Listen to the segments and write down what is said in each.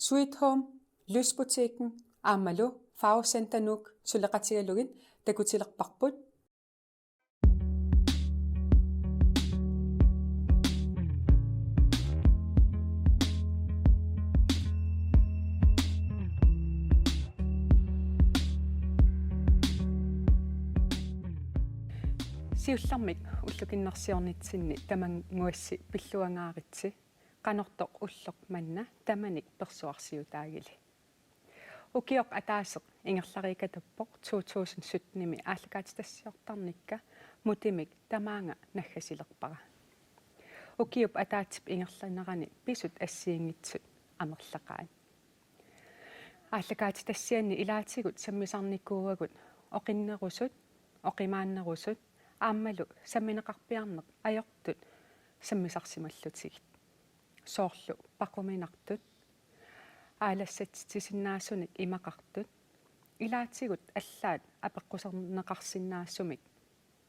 Sweet Home, Lysbutikken, Amalu, Farvecenter Nuuk, Tuleqatigalugin, Takutilerparput. Siullarmik ullukinnersiornitsinni tamanguassi pilluangaaritsi qanortoq ulloq manna tamanik persuarsiutaagili ukioq ataaseq ingerlarikatappoq 2017-nimi ааллакаатитассиортарникка мутимик тамаанга наггасилерпара укиуп атаатип ингерланерани писут ассиингитсут амерлақаат ааллакаатитассианни илаатигут саммисарникуугагут оқиннерусут оқимааннерусут ааммалу самминеқарпиарнеқ ajortut саммисарсималлутигит соорлу пақуминартут аалассатсисиннаасуник имақартут илаатигут аллаат апеққусернеқарсиннаассумик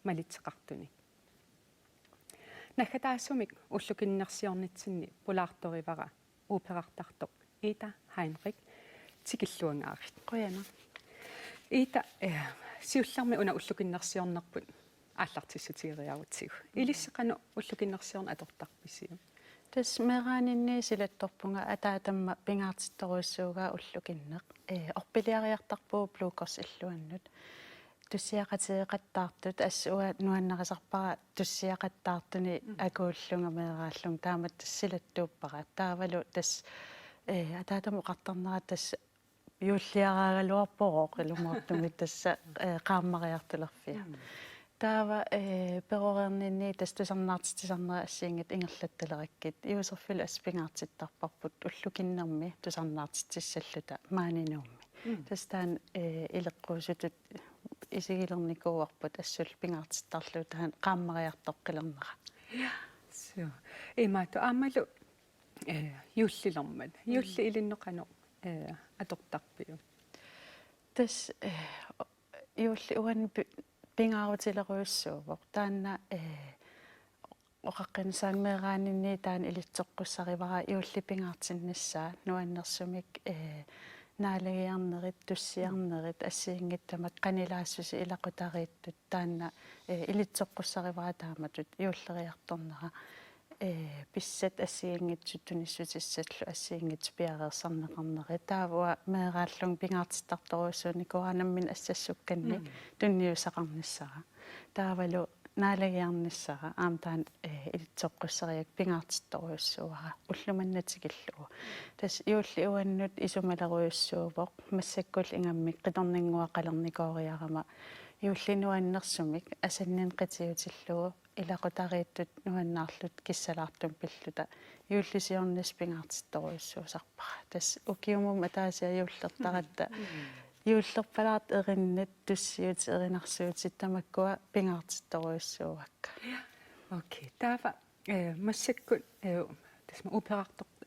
малитсеқартуник нахатаассумик уллукиннерсиорнитсинни пулаарторивара ууперартартоқ ита хайнрик тикиллуангаарит қояна ита сиулларми уна уллукиннерсиорнерпут ааллартиссутигериарутсигу илиссеқану уллукиннерсиорн атортарписиу тас мераанинни силатторпунга атаатамма пингаартитторуссуугаа уллукиннеқ орпилиариартарпуу блукерс иллуаннут туссиақатеэқаттаартут ассуа нуаннерисарпара туссиақаттаартуни акууллунга мерааллун таамат тассилаттууппара таавалу тас атаатаму қартарнера тас юуллиараагалуарпороқ илумаортумит тасса qaamмариартулерфиа таава перорернинни тастусарнаартитисарнера ассиингит ингерлатталераккит иусерфил аспингаартиттарпарпут уллукиннерми тусарнаартитиссаллута маанинуумми тастаан илеққуусутут исигилерникууарпут ассул пингаартиттарлу таан qaamмариартоққилернера со имаату аамалу юуллилэрмат юулли илиннеқану атортарпиу тас юулли уан пингаарутилеруйуссуувоқ таанна оқаққинсаангмераанинни таан илитсоққуссаривара юулли пингаартиннассаа нуаннерсумик наалагиарнерит туссиарнерит ассиингиттамат канилаассуси илақутарииттут таанна илитсоққуссаривара тааматут юуллериарторнера писсат ассиингитсут туниссутиссаллу ассиингитс пиареерсарнеқарнери таавуа меэрааллун пингаартиттарторуссууни куранаммин ассассукканни тунниусақарниссара таавалу наалагиарниссара аамтаан илитсоққуссариак пингаартитторуссууара уллуманнатикиллугу тас юулли уаннут исумалеруйуссуувоқ массаккул ингаммик қиторнингуақалерникоориарама юуллинуаннерсумик асаннин қитиутиллугу илақутарииттут нуаннаарлут киссалаартум пиллута юуллисиорнис пингаартитторуйуссуусарпара тас укиумум атаасиа юуллертаратта юуллерпалаат эриннат туссиут эринарсуутит тамаккуа пингаартитторуйуссуувакка окей таава массаккут тасма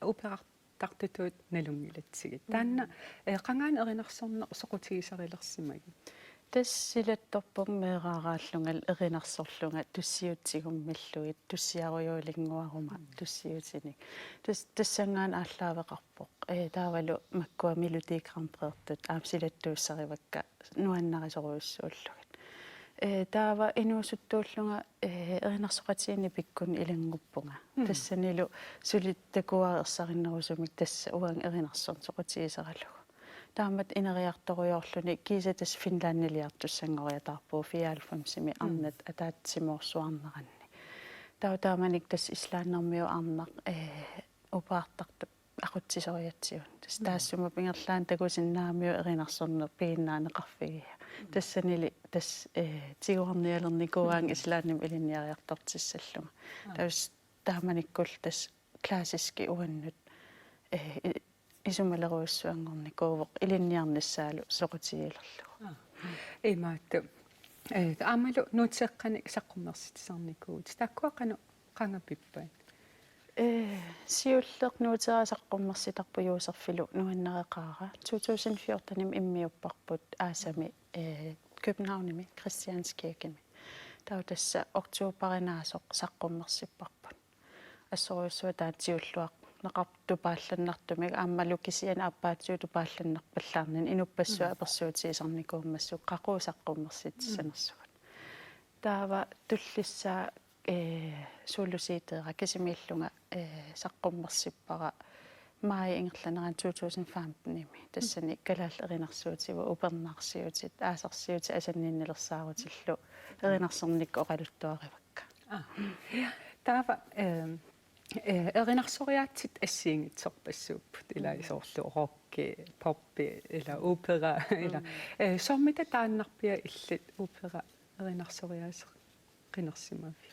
операртартутуут налунгилатсигит таанна қангаан эринарсорнеқ соқутигисарилерсимаги тассилатторпум меэраарааллунгал эринарсорлунга туссиутсигуммиллуит туссиаруйуулингуарума туссиутиник тассангаан ааллаавеқарпоқ таавалу маккуа милутикрампреертут аапсилаттууссаривакка нуаннарисоруйуссууллугит таава инуусуттууллунга эринарсоқатиинни пиккун илангуппунга тассанилу сулиттакуаерсариннерусумик тасса уан эринарсорн соқатигисаралугу таамат инериарторуйоорлуни кисатас финландилиартуссангориатарпуу 94-ми арнат атаатсимоорсуарнеранни тааманик тас ислааннэрмиу арнақ упаартарту ақутсисориатсиун тас таассума пингерлаан такусиннаамиу эринарсорнер пигиннаанеқарфигия тассанили тас тигуарниалерникуаан ислаанним илинниариартортиссаллуга тас тааманиккул тас классиски уаннут исумалеруйуссуангорникуувоқ илинниарниссаалу соқутигилерлугу имаатту аамалу нуутеққаник саққуммерситисарникуут таккуақану қангаппиппаат сиуллеқ нуутерасаққуммерситарпу юусерфилу нуаннереқаара 2014-ним иммиуппарпут аасами Københavnimi Christianskirkemi таутасса октообаринаасоқ саққуммерсиппарпут ассоруйуссуа таатиуллуақ naqartupaallanartumik aammalu kisian appaatsuut upaallanarpallaarnin inuppassua apersuutiisarnikuummassuk qaquusaqqummersitsanersugut taava tullissaa sulusiiteera kisimiillunga saqqummersippara mai ingerlaneran 2015 tassani kalaall erinarsuutivu upernaarsiutit aasarsiuti asanniinnilersaarutillu erinarsernikku oqaluttuarivakka taava erinarсориаатсит ассиингитсорпассууппут ила исоорлу рокки поппи ила опера ила сормита тааннарпиа иллит опера erinarсориаасеқ qinерсимави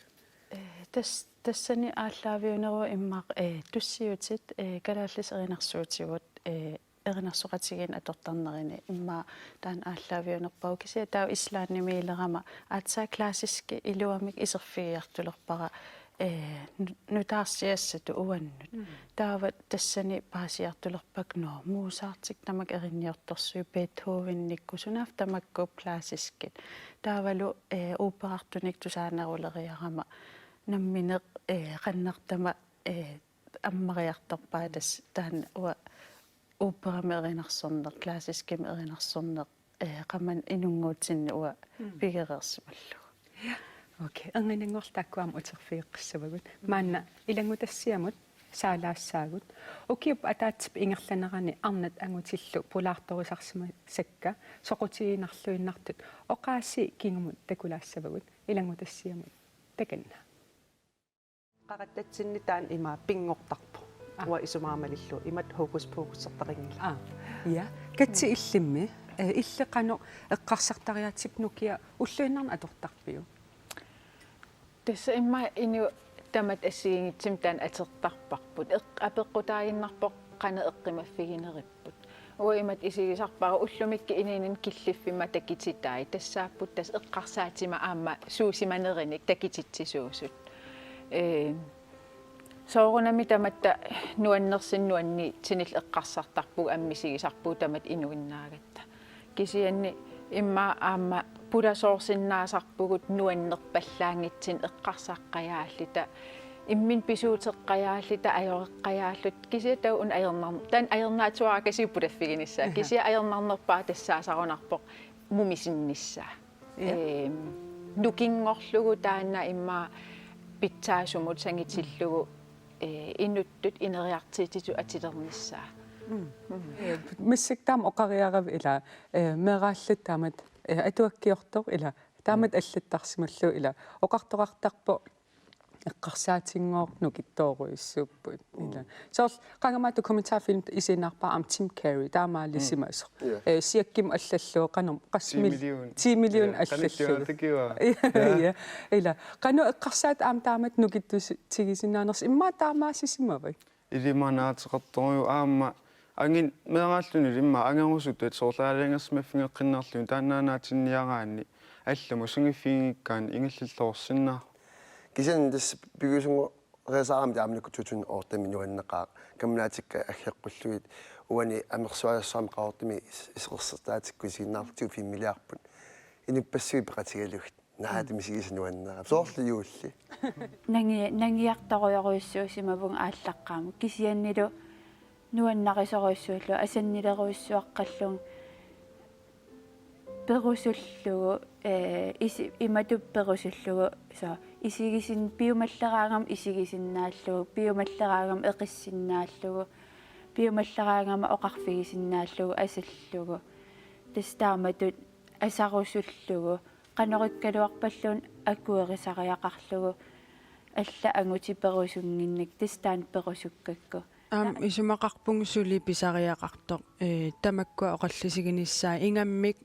тассани ааллаавиунеру иммақ туссиутит калааллис erinarsuutigut erinarsoqatigin atortarnerини имма таан ааллаавиунерпау кися таа ислааннимиилерама аатсаа классиски илуамик исерфигиартулерпара нутаарсиассату уаннут таава тассани паасиартулерпак ноо муусаартик тамак эринниорторсуи Beethoven-никку сунаав тамаккуп классискит таавалу операртуник тусаанерулериарама намминеқ qannertama аммариарторпаа тас таан уа операмеринарсорнер классиским эринарсорнер qamman inuнгуутсинни уа пигерерсималлу окей ангинангорлтаккуам утерфиеққиссавагут маанна илангутассиамут саалаассаагут укиуп атаатсип ингерланерани арнат ангутиллу пулаарторисарсима сакка соқутигинарлуиннартут оқааси кингумут такулаассавагут илангутассиамут таканна qaqattatsинни таан има пингортарпо уа исумаамалиллу имат хокус покуссертарингила я катси иллимми иллеқано эққарсартариатсип нукиа уллуиннарна атортарпиу тасса имма ину тамат ассиингитсим таан атертарпарпут апеққутаагиннарпоқ қана эққимаффигинериппут уа имат исигисарпара уллумикки ининин киллиффима такититаи тассааппут тас эққарсаатима аама суусиманериник такититсисуусут соорунами таматта нуаннерсиннуанни тинил эққарсартарпуг аммисигисарпуу тамат инуиннаагатта кисианни имма аама пуласоорсиннаасарпугут нуаннерпаллаангитсин эққарсааққаяаллита иммин писуутеққаяаллита аёреққаяаллут кисия тау ун аернар таан аернаатуара касиуппулаффигиниссаа кисия аернарнерпаа тассаасаронарпоқ мумисинниссаа нукингорлугу таанна имма питсаасумут сангитиллугу инуттут инериартиититу атилерниссаа миссиктаам оқариарав ила мерааллут таамат атуаккиортор ила таамат аллаттарсималлу ила оқартоқартарпо эққарсаатингоор нукиттооруиссууппут ила соорл қангама документарфилм исинаарпаа ам Tim Carrey таамаалисимасо сиакким аллаллуу қанум қасмил 10 миллион аллаллуу я ила қану эққарсаат аам таамат нукиттусигисинаанерс имма таамаасисимавай илиманаатеқарториу аама ангин мерааллуни имма ангерусутут соорлаалиангерсимаффингеққиннаарлуни тааннаанаатинниараанни алламу сунгиффигиккаан ингиллиллоорсиннаа кисен дис бигусунгу ресаам таамникку тутун ортами нуаннеқаа камнаатикка аггеққуллуит уани амерсуассаам qaortimi исерсертаатикку сигиннаарту 5 миллиарпут иниппассуи пеқатигалугит наатими сигиснуаннера соорлу юулли нангиартаруйоруиссуусимавун ааллаққааму кисианнилу нуаннарисоруиссууллу асаннилеруиссуаққаллун перусуллугу иматуп перусуллугу со исигисин пиумаллераангам исигисиннааллугу пиумаллераангам эқиссиннааллугу пиумаллераангама оқарфигисиннааллугу асаллугу тастааматут асарусуллугу канориккалуарпаллуун аккуерисариақарлугу алла ангути перусунгинник тастаан перусуккакку исумақарпугу сули писариақартоқ тамаккуа оқаллисигиниссаа ингаммик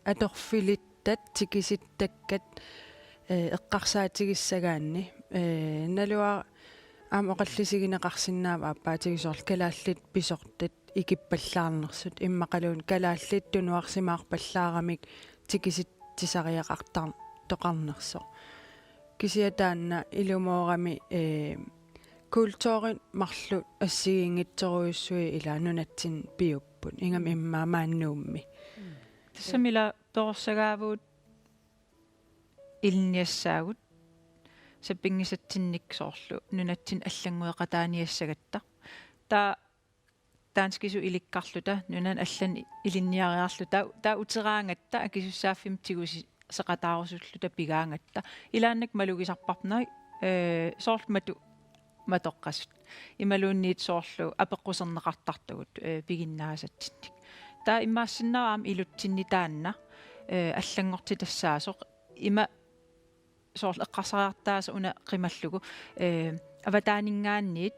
аторфилиттат тикиситтаккат эққарсаатигиссагаанни налуа аам оқаллисигинеқарсинаава аппаатигисорл калааллит писортат икиппаллаарнерсут иммақалуун калааллит тунуарсимаарпаллаарамик тикиситтисариақартар тоқарнерсо кисиатаанна илумоорами культуурин марлу ассигингитсоруйуссуи илаанунатсин пиуппут ингам иммаамааннуумми тассамила торсагаавуут илниассаагут саппингисатсинниксоорлу нунатсин аллангуэқатааниассагатта таанскису иликкарлута нунан аллан илинниариарлу таа утераангатта акисуссааффимтигуси сеқатаарусуллута пигаангатта илааннак малугисарпарнери соорлмату матоққасут ималуунниит соорлу апеққусернеқартартугут пигиннаасатсинник таа иммаассиннараам илутсинни таанна аллангорти тассаасоқ има соорл эққарсариартааса уна қималлугу аватаанингаанниит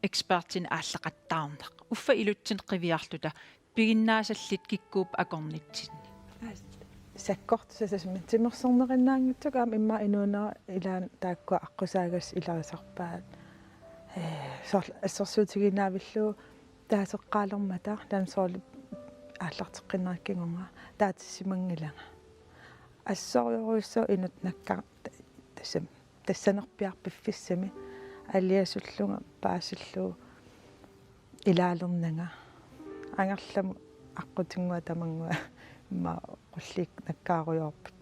экспертин ааллақаттаарнақ уффа илутсин қивиарлута пигиннаасаллит киккууп акорнитсинни саккортусасасми тимерсернериннаангитсугаам имма инуунера илаан тааккуа аққусаагас иларисарпаат сорл ассерсуутигинаавиллуу таасеққаалермата таан сорли ааллартеққиннериккингунга таатиссимангилага ассориоруссо инут наккар тассанерпиарпиффиссами алиасуллунга паасиллуу илаалернага ангерлам аққутингуа тамангуа ма qulliik nakkaaruyorput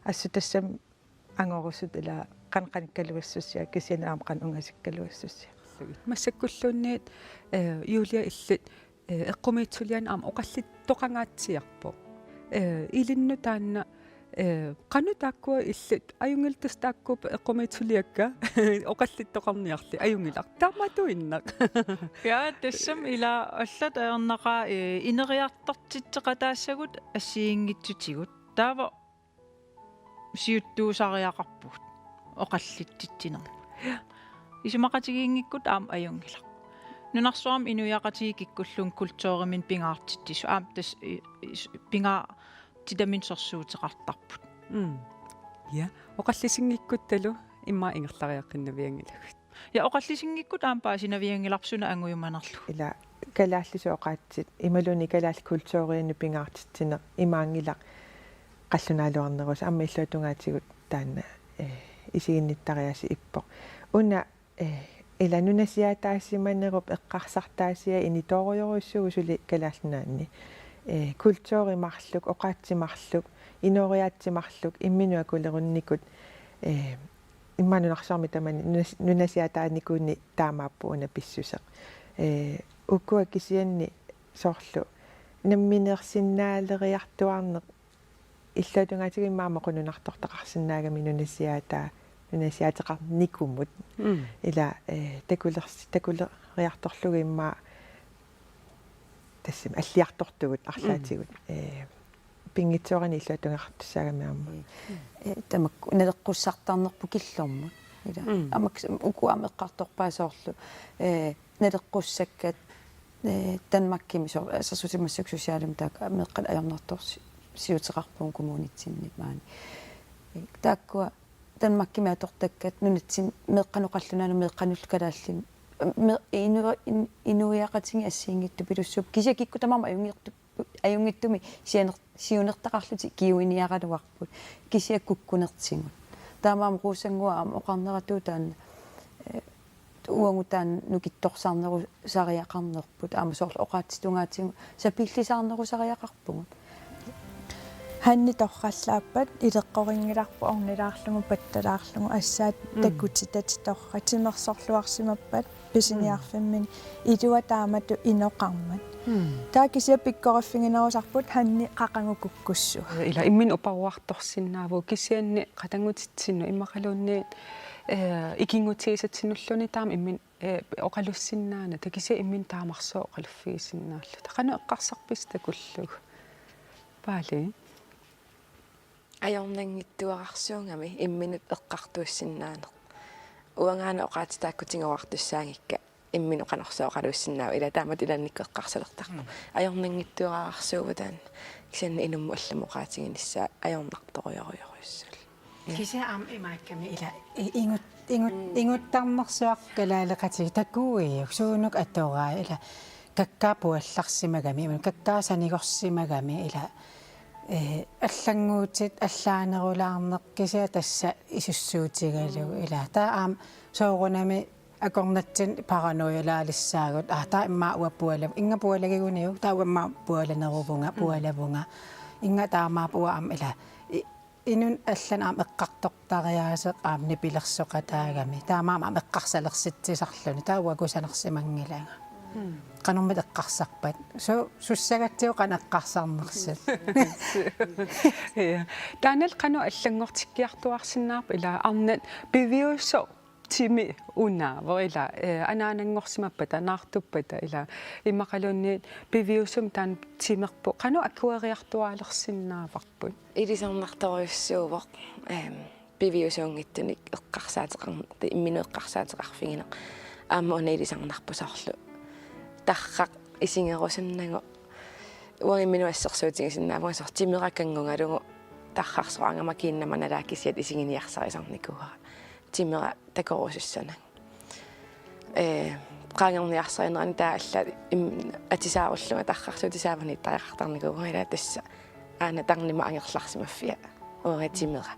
assu tassam angorusut ila qanqanikkaluassусsia kisianaam qan ungasikkaluassусsia массаккуллуунниит юлия иллит эққумиитсулиан аама оқаллит тоқангааtsiarpo илинну таанна qanu taakkuа иллит аюнгилтус тааккуп эққумиитсулиакка оқаллит тоқарниарли аюнгилар тааматуиннақ я тассам ила аллат аернақаа инериартартитсеқатаассагут ассиингитсутигут таава сиуттуусариақарпут оқаллиттитсинермут исумақатигиингиккут аама аюнгилар нунарсуарам инуяқатиги киккуллун культууримин пингаартиттису аама тас пингаа тидамин сорсуутеқартарпут я оқаллисингиккутталу имма ингерлариаққиннавиангилагут я оқаллисингиккут аампаа синавиангиларсуна ангуйуманерлу ила калааллисуоқаатсит ималуни калаал культууриинну пингаартитсина имаангила қаллунаалуарнерус амма иллуатунгаатигут таанна исигинниттариаси иппо уна ила нунасиатаассиманеруп эққарсартаасия иниториоруссугу сули калааллунаанни культууримарлук оқаатсимарлук инориаатсимарлук имминуа кулерунникут имманунарсарми тамани нунасиатааникуунни таамааппууна писсусеқ уккуа кисианни соорлу намминерсиннаалериартуарнеқ иллуатунгаатигиммаама qununartortaqarsinnаагами нунасиатеқарникумут ила такулериарторлугимма тассим аллиартортугут арлаатигут пингитсуарани иллуатунгартуссаагамиарма тамак налеққуссартарнерпу киллормут ила амак укуам эққарторпаасоорлу налеққуссаккат танмаккими соо ассерсутимассук сусиалим таак меққал аярнарторси сиутеқарпуун коммунитсинник маани тааккуа танмаккими атортаккат нунатсин меққаноқаллунаана меққанулкалааллим инуяақатинги ассиингитту пилуссуп кися кикку тамама аюнгиттуми сиунертақарлути киуиниаралуарпут кisia куккунертсигут таамаам руусангуаам оқарнератуу таан уангутаан нукитторсаарнеру сариақарнерпут аама соорлу оқаатситунгаатигу сапиллисаарнеру сариақарпугут ханни торраллааппат илеққорингиларпу орнилаарлугу патталаарлугу ассаат таккутитат торратимерсорлуарсимаппат писиниарфиммини илуа таамату иноқармат таа кися пиккориффигинерусарпут ханни қақангукуккуссу ила иммин опаруарторсиннааву кисианни қатангутитсинну иммақалуунни икингутиисатсинуллуни таама иммин оқалуссиннаана такися иммин таамарсоо оқалуффигисиннааллу тақану эққарсарпис такуллуг паали ajornanngittuaqarsuungami imminut eqqartuussinnaane uangaana oqaatitaakkutinguartussaangikka imminu qanorsuoqaluussinnaava ila taamat ilannikku eqqarsalertarpu ajornanngittuaqarsuugutaan kisanna inummu allamu oqaatiginissaa ajornartorioriurussal kisa am imaakkami ila inguttarnersuaqqalaaleqatigi takkuuiuk suunuk attoraa ila kakkapuallarsimagami kakkaasanikorsimagami ila аллангуутит аллаанерулаарнеқкися тасса исуссуутигалу ила таа аам соорунами акорнатсин параноялаалиссаагут таа иммаа уаппуала инга пуалагигуниу таа уаммаа пуаланерувунга пуалавунга инга таамаа пуа аам ила инун аллан аам эққартортариаасеқ аамни пилерсоқатаагами таамаа аам эққарсалерситсисарлуни таа уакусанерсимангилага qanummat eqqarsarpat sussagattio qaneqqarsarnersat Ja. Daniel qanu allangortikkiartuarsinnaarpa ila arnat piviusso timi unaavor ila anaanangorsimappat anaartuppata ila immaqalunniit piviussum taan timerpu qanu akkuariartualersinnaavarput Ilisarnartoriussuuvoq piviusuungittunik eqqarsaateqarnerti imminueqqarsaateqarfingine aamma una ilisarnarpusarlu tarraq isingerusannangu uangimminuassersuutigisinnaavunga sortimerakangungalungu tarrarsoangama kiinnamanalaakisiat isinginiarsarisornikuha timera takorusussana qaangerniarsarinерани taa алла атисааруллунга таррарсуутисаавани тариақартарникуга ила тасса аана тарнима ангерларсимаффиа уагатимера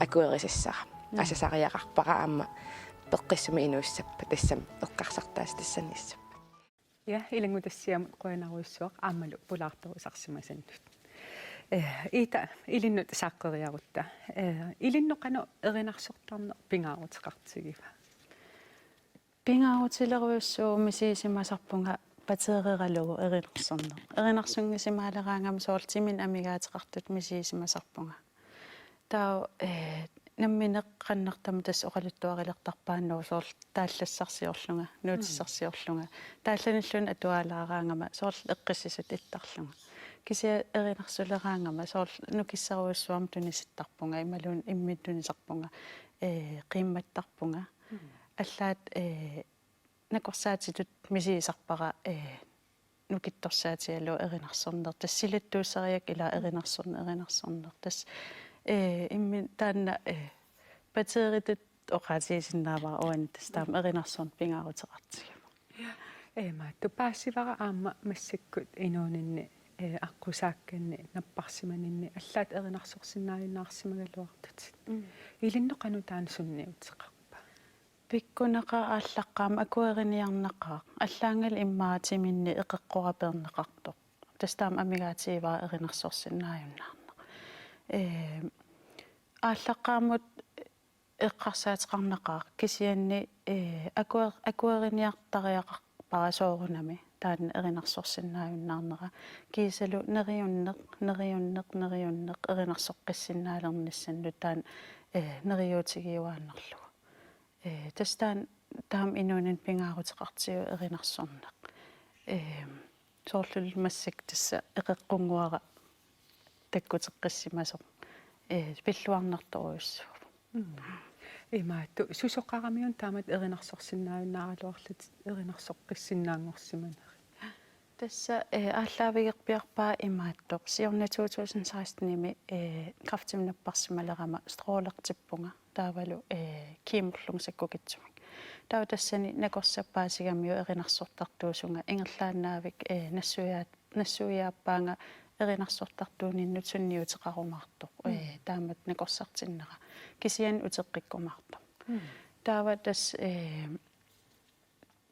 акуерисассара асасариақарпара аама пеққиссуми инууссаппа тассам эққарсартаас тассанниссаппа Ja, ilingutassiam qoinaruissuaq aammalu pulaartorusarsimasannut. Ita ilinnut saaqqeriarutta. Ilinnoqanu erinarsortarne pingaarutiqartigiva. Pingaarutileruussuu misiisimasarpunga pateereralugu erinarsorner. Erinarsungisimaaleraangam soortimin amigaatiqartut misiisimasarpunga. Taa намминеққаннертама тас оқалуттуарилертарпааннуу соорл тааллассарсиорлунга нуутиссарсиорлунга таалланаллун атуалаараангама соорл эққиссисут иттарлунга кися эринарсулераангама соорл нукиссаруиссуарм туниситтарпунга ималуун иммиттунисарпунга қимматтарпунга аллаат накорсаатитут мисиисарпара нукитторсаатиалу эринарсорнер тассилаттууссариак ила эринарсорнер тас имми таанна патеритут оқатиисиннаавара уан тастаам эринарсорн пингаарутеқартигама ма тупаассивара аама массаккут инуунинни аққусаакканни наппарсиманинни аллаат эринарсорсиннаавиннаарсимагалуартут илинноқану таан сунниутеқарпа пиккунақа ааллаққаама акуэриниарнақаа аллаангал иммаатиминни эқеққорапернеқартоқ тастаам амигаатиивара эринарсорсиннаавиннаа ааллаққаамут эққарсаатеқарнақаа кисианни акуэриниартариақарпара соорунами таан эринарсорсиннаавиннаарнера кисалу нериуннеқ эринарсоққиссиннаалерниссанну таан нериутигиуааннерлугу тастаан таам инуунин пингаарутеқартиу эринарсорнеқ соорлул массак тасса эқеққунгуара таккутеққиссимасо пиллуарнарторуйуссуу имаатту сусоққарамиун таамат эринарсорсиннаавиннааралуарлут эринарсоққиссиннаангорсиманери тасса ааллаавигерпиарпаа имааттоқ сиорна 2016-ними крафтимнаппарсималерама строолертиппунга таавалу киимерлунгсаккукитсумик таа тассани накорсаппаасигамиу эринарсортартуусунга ингерлаанаавик нассуяаппаанга эринарсортартуунинну сунниутеқарумаартоқ таамат накорсартиннера кисиан утеққиккумаартоқ таава тас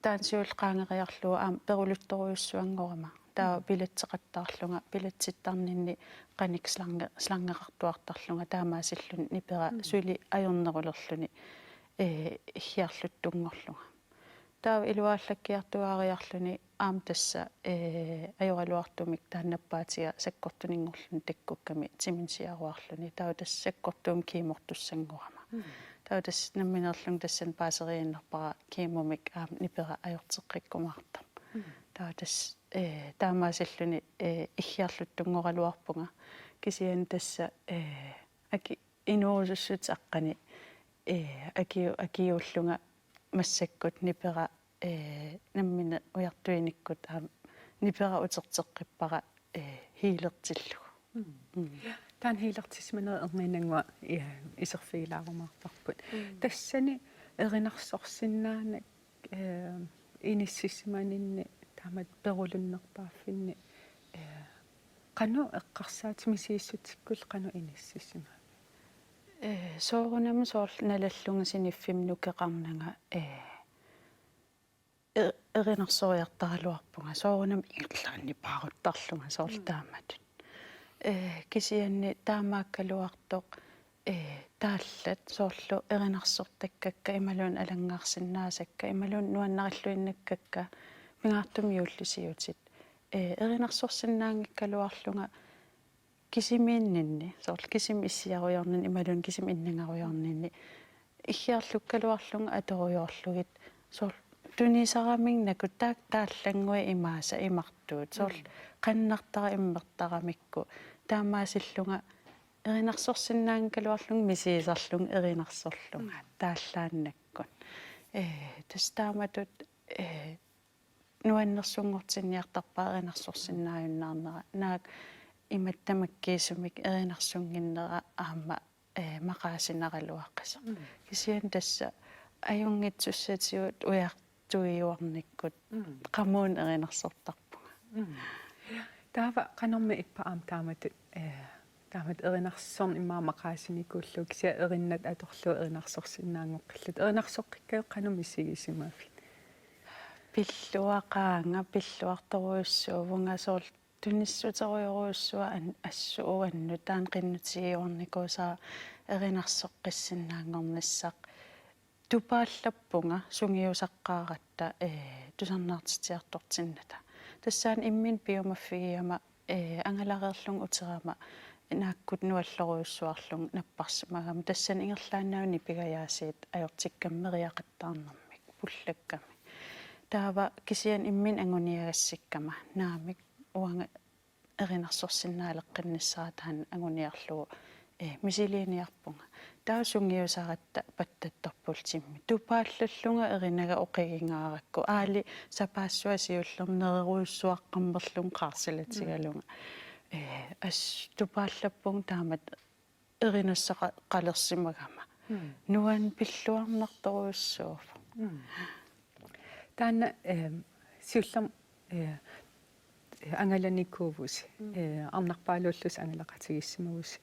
таансиулқаангериарлуа аам перулутторуйуссуангорама таа билатсеқаттаарлунга билатситтарнинни qanik слангеқартуартарлунга таамаасиллун нипера сули ajornerulерлуни ихиарлуттунгорлунга таа илуааллаккиартуаариарлуни аам тасса ajorалуартумик тааннаппаатига саккортунингорлун таккукками тиминсиаруарлуни таа тас саккортуум киимортуссангорама таа тас намминерлун тассан паасерииннерпара киимумик аам нипера ajorteqqikkумаарта таа тас таамаасиллуни ихиарлуттунгоралуарпунга кисиан тасса аки инуусуссут аққани акиуллунга массаккут нипера наммина уяртуиниккут аам нипера утертеққиппара хилертиллугу таан хилертисманер эрнинангуа исерфигилаарумаартарпут тассани эринарсорсиннаана иниссисманинни таамат перулуннерпааффинни qaну эққарсаатимисииссутиккул qaну иниссисима соорунам соорл налаллунга синиффимнукеқарнага эринарсориартаралуарпунга соорунам ингерлаанни пааруттарлунга соорл тааматут кисианни таамааккалуартоқ тааллат соорлу эринарсортаккакка ималуун алангаарсинаасакка ималуун нуаннариллуиннаккакка пингаартумиуллисиутит эринарсорсинаангиккалуарлунга кисимииннинни сорл кисим иссиаруйорнин ималун кисим иннангаруйорнинни иггиарлуккалуарлунга аторуйоорлугит сорл тунисарамигнакут тааллангуи имааса имартуут сорл qannartara иммертарамикку таамаасиллунга эринарсорсинаангкалуарлунг мисиисарлунг эринарсорлунга тааллааннаккун тастааматут нуаннерсунгортинниартарпаа эринарсорсинааюннаарнера наак иматтамаккиисумик эринарсунгиннера аама мақаасинаралуаққаса кисиан тасса аюнгитсуссатиут уяртуиуарниккут qamуун эринарсортарпунга таава канорми иппаам тааматут таамат эринарсорн иммаа мақаасиникууллу кися эриннат аторлу эринарсорсинаангоққиллут эринарсоққиккаю канорми сигисимаафи пиллуақаанга пиллуарторуйуссуувнга соорл туниссутеруйоруйуссуа ассууанну таан қиннутигиорникуусаа эринарсоққиссиннаангорнассақ тупааллаппунга сунгиусаққааратта тусарнаартитиартортинната тассаан иммин биомаффигиама ангалареерлун утерама нааккут нуаллоруйуссуарлун наппарсимагама тассан ингерлааннауни пигаяасиит аёртиккаммериақаттаарнэрмик пуллакками таава кисиан иммин ангуниагассиккама наамик уанга эринарсорсиннаалеққиннассаа таан ангуниарлугу мисилиниарпунга таасунгиусаратта паттатторпултимми тупааллаллунга эринага оқигингааракку аали сапаассуасиуллернеруйуссуаққаммерлун қаарсилатигалунга ас тупааллаппун таамат эринассақа қалерсимагама нуан пиллуарнарторуйуссууф таана сиуллам ангаланикуувус арнарпаалууллус ангалақатигиссимавус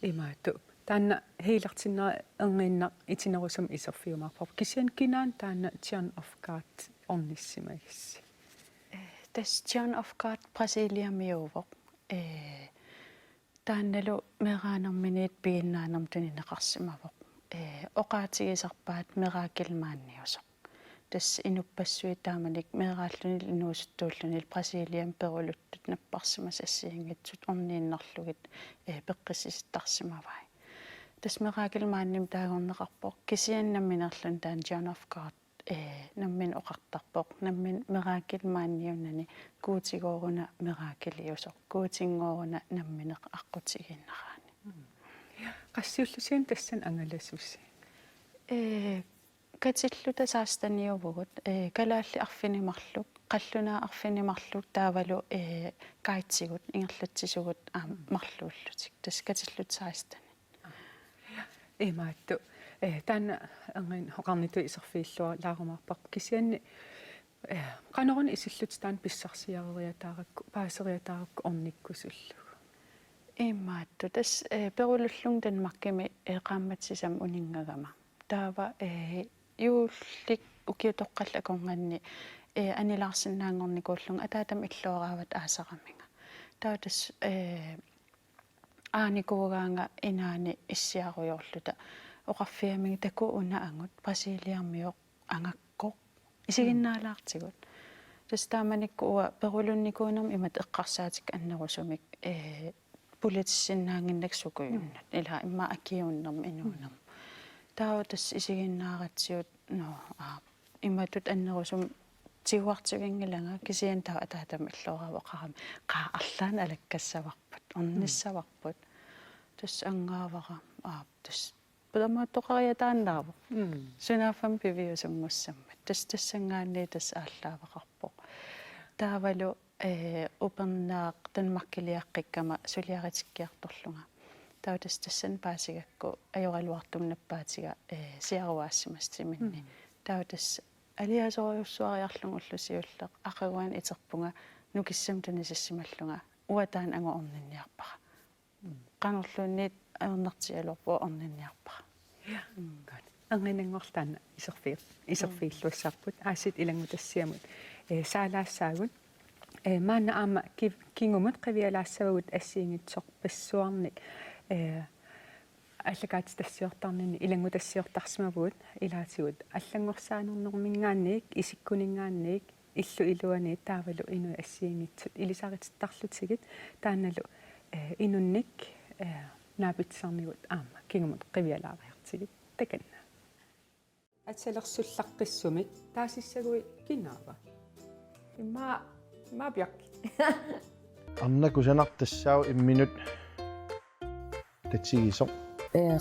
имаату таана хеилартиннера эрнинна итинерусум исерфиумаарпар кисиан кинаан таана John of God орниссимагисси тас John of God Brasiliamiuvo таанналу мераанерминит пигиннаанерм тунинеқарсимавоқ оқаатигисарпаат меракелмаанниусоқ тас инуппассуи тааманик мерааллунил инуусуттууллунил Brasiliam перулуттут наппарсимас ассиингитсут орнииннарлугит пеққиссистарсимавай тас меракелмаанним таагорнеқарпоқ кисианнамминерлун таан John of God наммин оқартарпоқ наммин меракелмаанниуннани куутигооруна меракелиусоқ куутингооруна намминеқ аққутигиннераани qassiullusian tassan angalassusi катиллута саастаниувгут калаалли арфинимарлук қаллунаа арфинимарлук таавалу каитсигут ингерлатсисугут марлууллутик тас катиллут саастани имаатту таана ангин хоқарниту исерфииллуа лаарумаарпақ кисианни qanорун исиллут таан писсарсиарериатааракку паасериатааракку орниккусуллу имаатту тас перуллун танмаркими qaammatsisam унингагама таава юуллик укиутоққаллакорнганни анилаарсинаангорникууллун атаатам иллуараават аасараминга таатас ааникуугаанга инаани иссиаруйорлута оқарфиамиги таку уна ангут Brasiliamiоқ ангаккоқ исигиннаалаартигут тас тааманиккуа перулунникуунерми имат эққарсаатик аннерусумик политиссиннаангиннак сукуйуннат ила имма акиуннерми инуунерми таутас исигиннааратсиут иматут аннерусум тигуартивингилага кисиан таа атаатам иллуаравоқарами qaарлаан алаккассаварпут орниссаварпут тас ангаавара тас пламааттоқариатааннаава сунафам пивиусаммуссаммат тассангаанни тас ааллаавақарпоқ таавалу упернаақ танмаркилиаққиккама сулиаритиккиарторлунга таутас тассан паасигакку ажоралуартумнаппаатига сиаруаассимастиминни таутас алиасориуссуариарлугуллусиуллеқ ақагуан итерпунга нукиссам тунисассималлунга уатаан ангуорнинниарпара qanорлуунниит аернартиалуарпу орнинниарпара ангинангорлаана исерфииллуссаарпут аасит илангутассиамут саалаассаагут маана аама кингумут қивиалаассавагут ассиингитсоқ пассуарник аллагаати тассиортарнини илангу тассиортарсимавут илаатигут аллангорсаанернэрмингаанниик исиккунингаанниик иллу илуани таавалу инуи ассиингитсут илисарититтарлутигит тааналу инунник наапитсарнигут аама кингумут қивиалаариартигит таканна атсалерсуллаққиссумит таасиссагуи кинаава имма бьякки амна кусанартассаау имминут татсигисо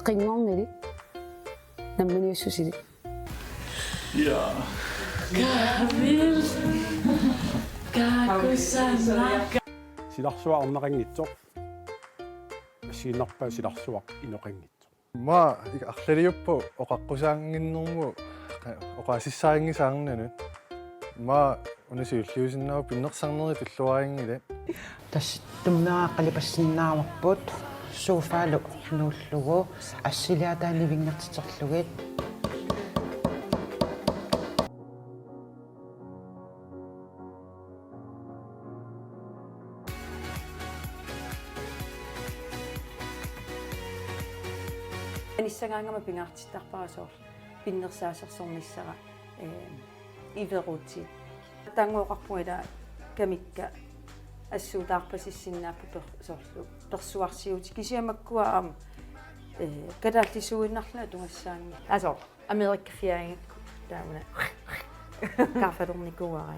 qinngornili nammuniussусили я Kamil kakusana силарсуа орнеқингитсоқ сииннарпаа силарсуақ иноқингитсоқ ма ика арлалиуппу оқаққусаангиннэрму оқаасиссаангисаарнанут ма унасиуллиусиннаа пиннерсарнери туллуарингила тас тумнаа қалипассиннаамарпут сууфаалу нууллугу ассилиатааливингертитерлугит аниссагаангама пингаартиттарпарасоор пиннерсаасерсорнissara иверути тангооқарпуила камикка ассуутаарпасиссиннааппу соорлу персуарсиути кисиамаккуа аама кадааллисуиннарлуна тугассаанни асоо америккафиаангакку таауна кафедорникуара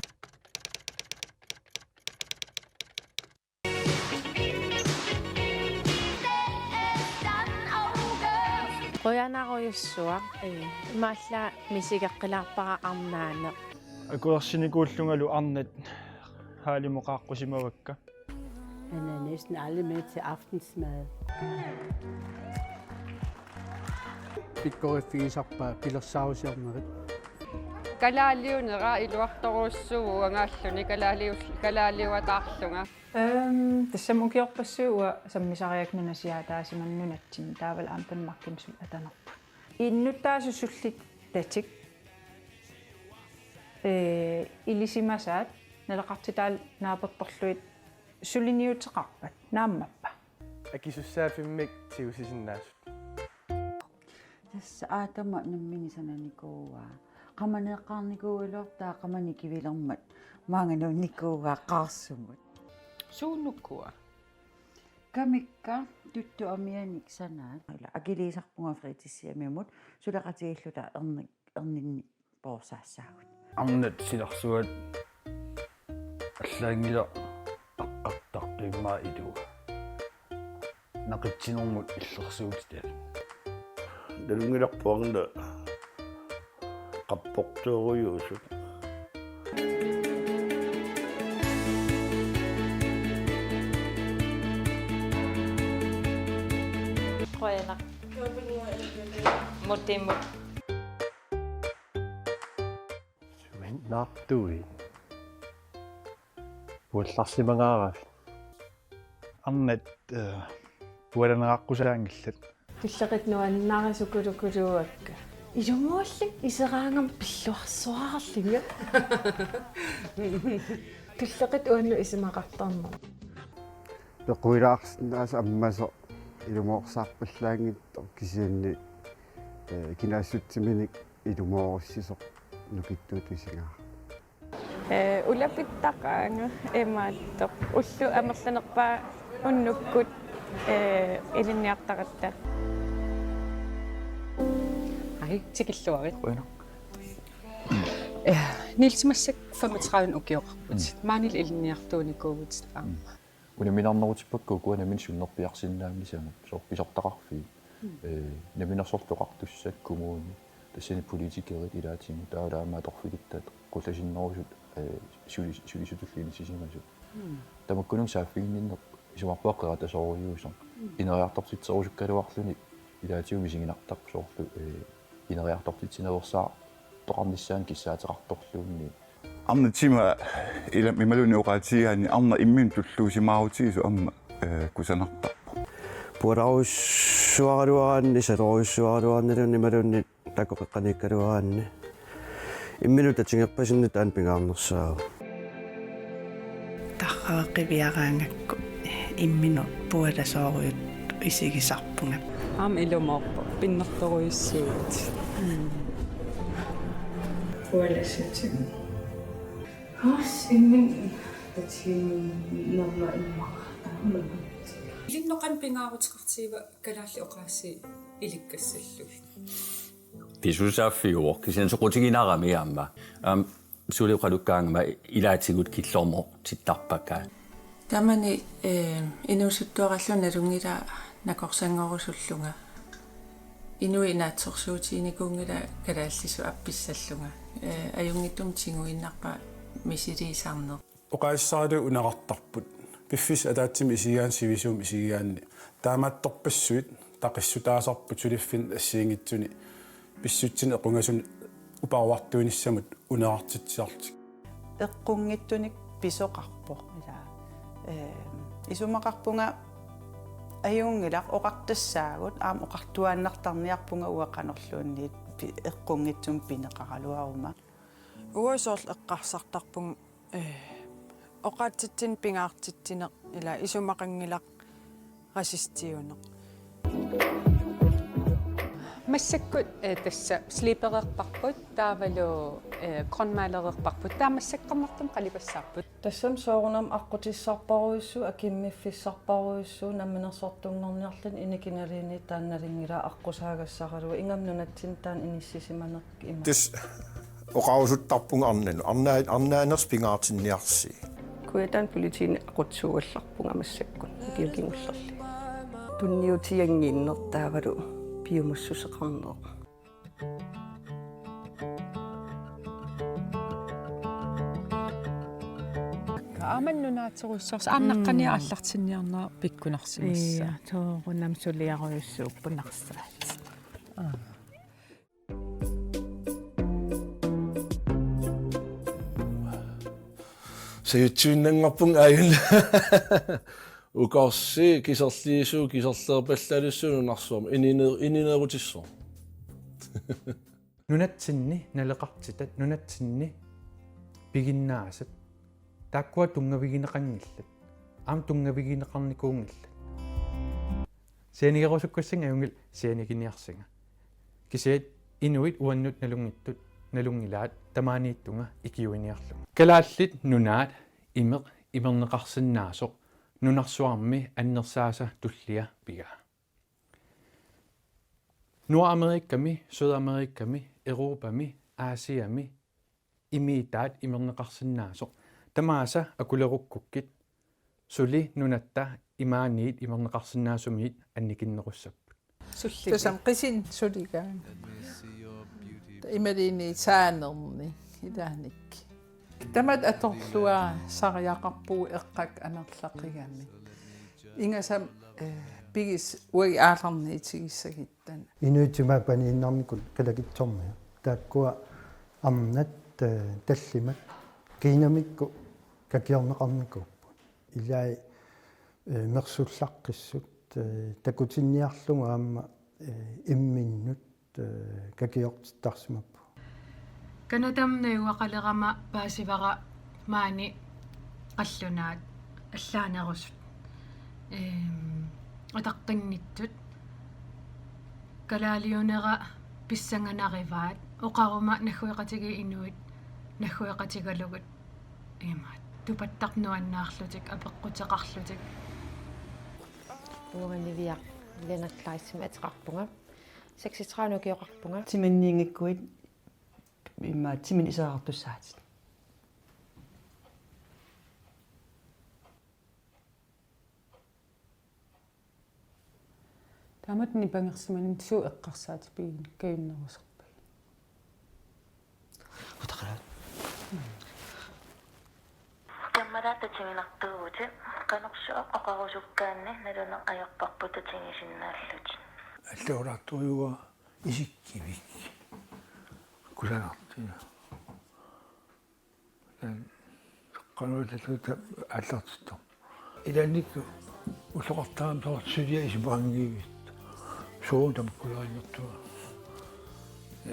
qoyanaruйussua maalla misikeqqilаарpara arnaane акуерсиникууллунгалу арнат хаалимоқааққусимавакка Han er næsten aldrig med til aftensmad. пиккори фигисарпаа пилерсаусиорнерит калаалиунера илуарторуссугу ангааллуни калаалиуатаарлунга тассамукиорпассууа саммисариакнунасиа таасиманнунатсин таавал аампанмаркимсул атанерпа иннуттаасуссуллит татик илисимасаат налеқартитаал нааперторлуит сулиниутеқарпат нааммаппа акисуссаафиммик тиусисиннаасут тасса аатама намминисананикууа qamaneeqqaarnikuuiluortaa qamanikivилэрмат маангануунникуугаа qaarsumut сууннуккуа камикка тутту амианик санаат акилиисарпунга фритиссиамиумут сулеқатигиллута эрнинни поорсаассаагут арнат силарсуат аллаангила аққартартуиммаа илуа нақитсинэрмут иллерсуутитаа далунгиларпуарна qapportuuruйuusut qoyana mutimut суиннаартуи пулларсимагаарав арнат пуаланеқаққусаангиллат туллеқитнуаннаарисукулукулуакка илумууллик исераангам пиллуарсуаарлига туллеқит уанну исимақартарнер пеқуилаарсинааса аммасо илумоорсаарпаллаангитто кисианни кинаассутсиминик илумооруссисоқ нукиттуутисингаа улапиттақаанга эмааттоқ уллу амерланерпаа уннуккут илинниартақатта Hej, tikilluarit. Nilsimassaq 35 ukior. Maanil ilniartuunikuuvut aamma. Unaminarnerutipakku kuanamin sunnerpiarsinnaammisanut soorpisartaqarfii naminarsortoqartussak kumuuni tassani politikerit ilaatimu taalaamaatorfilittaat qullasinnerusut sulisutulliini sisimasut tamakkunung saaffiinninneq isumarpuaqqeratasooriuusan ineriartortitserusukkaluarluni ilaatigu visinginartaq soorlu ineriartortitsinavursaa toqarnissaan kissaateqartorluunni амна тима ила мималуни оqaatigaani арна иммин туллуусимаарутигису амма кусанарта пуарауссуаралуараанни салоруссуаралуарналуни малунни такоқеққаниккалуараанни иммину татингерпасинни таан пингаарнерсаа тарраақивиараангакку иммину пуаласооруйут isigisarpunga Am ilumorpo pinnertoruissuut. Puolesetin. Immin tatin norma imma. Linnoqan pingaarutiqartiiva kalaalli oqaassi ilikkassallu. Pisusaffiuor kisian soqutiginarami amma. Suliqalukkaangama ilaatigut killormo tittarpakkaa. Tamani inusuttuaralluna lungila nakorsangorusullunga. Inui naatsorsuutiinikuungila kalaallisu appissallunga. Ajungittum tinguinnarpa misiliisarneq. Oqaassaalu unaqartarput. Piffis ataatsimi isigaan sivisuum isigaanni. Taamattorpassuit taqissutaasarput suliffin assiingitsuni. Pissutsin equngasun uparwartuunissamut uneartitsiartik. Eqqungittunik pisoqarpo ila isumaqarpunga ajungilaq oqartassaagut aam oqartuaannartarniarpunga uaqanorluunniit eqqungitsum pineqaraluaruma. Uasorl eqqarsartarpung oqaatitsin pingaartitsineq ila isumaqangilaq rasistiuneq. Massakkut tassa slipereerparput taavalu kronmaalereerparput taamassakkarnertum qalipassaarput. Тассам соорунам аққутиссарпаруиссу акиммиффиссарпаруиссу намминерсортунгорниарлун иникиналини таанналингила аққусаагассаралуа ингамнунатсин таан иниссисиманеқ има. Тис оқаусуттарпунга арнаанерс пингаартинниарси. Куятан политиин ақутсуугалларпунга массаккут киукингуллерли. Тунниутиангииннертаавалу пиумуссусеқарнеқ. Аманнунаатеруссорс ааннаққани аллартинниарнаа пиккунарсимасса. Тоорунам сулиаруйуссууппунарсаат. Саючуиннангорпун ааюн укорси кисерлиисуу кисерлерпаллалуссуну нарсуум ининерутиссоо. Нунатсинни налеқартитат нунатсинни пигиннаасат тааккуа тунгавигинеқангиллат аам тунгавигинеқарникуунгиллат сианигерусуккуссинга аюнгил сианигиниарсинга кисиат инуит уаннут налунгиттут налунгилаат тамаанииттунга икиуиниарлунга калааллит нунаат имеқ имернеқарсинаасоқ нунарсуарми аннерсааса туллиа пигаа Nordamerikkami, Sydamerikami, Europami, Aasiami, imiitaat imernеқарсиннаасоқ тамааса акулеруkkukкит сули нунатта имааниит имернеқарсиннаасумиит анникиннеруссаппут тусам қисин сулигаан ималини саанерни илааник тамат аторлуа сариақарпуу эққак анерлақигами ингасам бигис уи ааларниитигиссагиттан инуитсумаапанииннарникут калакитсормиа тааккуа амнат таллимат кинамикку какиорнеқарникууппу илаи мерсуллаққиссут такутинниарлугу аама имминнут какиортиттарсимаппу канатамнаюақалерама паасивара маани қаллунаат аллаанерусут атаққинниттут калаалиунера писсанганариваат оқарума нахуиқатиги инуит нахуиқатигалугут имаат тупаттарнуаннаарлутик апеққутеқарлутик уанивиа ленатлайсим атеқарпунга 36 нукиоқарпунга тиминниингиккуит имма тимин исаартуссаатит Тааматни пангерсиманин суу эққарсаатипигин каюннерусерпи. утақарат таммарата тиминартууути канорсуа оқарусуккаанни налуна аярпарпута тигисиннааллути аллуурартуйуа исиккивик куланартия кануулалута аллартитто иланникку улоқартаам соорсулиа исупаангивит суутам кулааннэртуа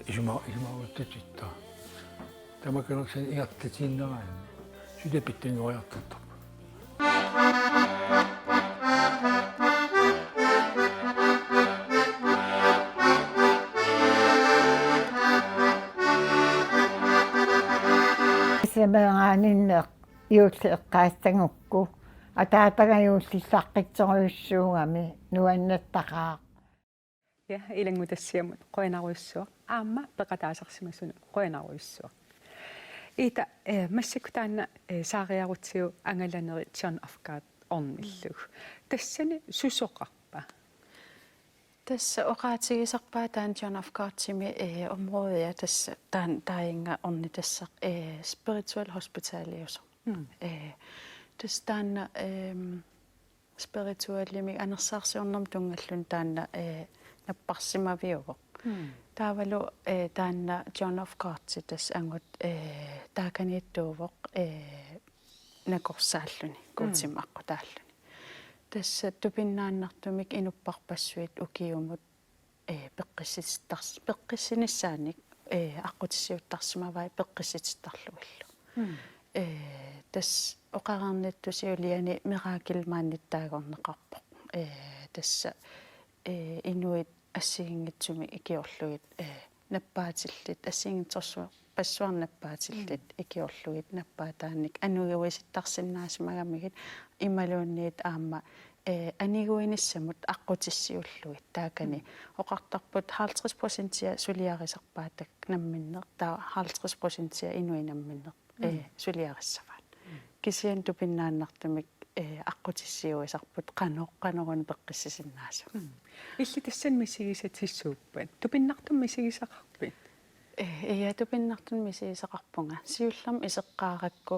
исумауттатитта тамаканерсан иартатииннераани сулапиттангориартартар юулли эққаассангукку атаатагаюуллиссаққитсориуссуугами нуаннаттақаа. Ja, илангутассиамут қуинаруйссуа. Аама пеқатаасарсимасуна қуинаруйссуа. Ита массакутаана саариарутсиу ангаланери John of God орниллуг. Тассани сусоқарпа. Tässä oqaatigisarpaa taan John of God timi området tässä taan tainga onni tässä spiritual hospitalius. Tässä taan spiritualimi anersaarsiornam tungallun taanna napparsimaviugo. Taavalu taanna John of God tässä angut taakaniittuuvoq nakorsaalluni kuutimaqqu taalluni. Tässä tupinnaannartumik inupparpassuit ukiumut peqqissinissaannik aqqutissiuttarsimavai peqqissittarluillu. Tässä oqararnittusiuliani miracle-maannittaagorneqarpoq. Tässä inuit assiingitsumi ikiorlugit nappaatillit assiingitsorsua passuarnappaatillit ikiorlugit nappaataannik anugiuisittarsinnaasimagamigit imaluunniit aamma aniguinissamut aqqutissiulluit taakani oqartarput 50% suliarisarpaatak namminneq taa 50% inuinamminneq suliarissavaat kisian tupinnaannartumik aqqutissiuisarput qanoqqanorun peqqissisinnaasa илли тассан мисигисатиссууппат тупиннартум мисигисақарпит тупиннартум мисигисақарпунга сиуллам исеққааракку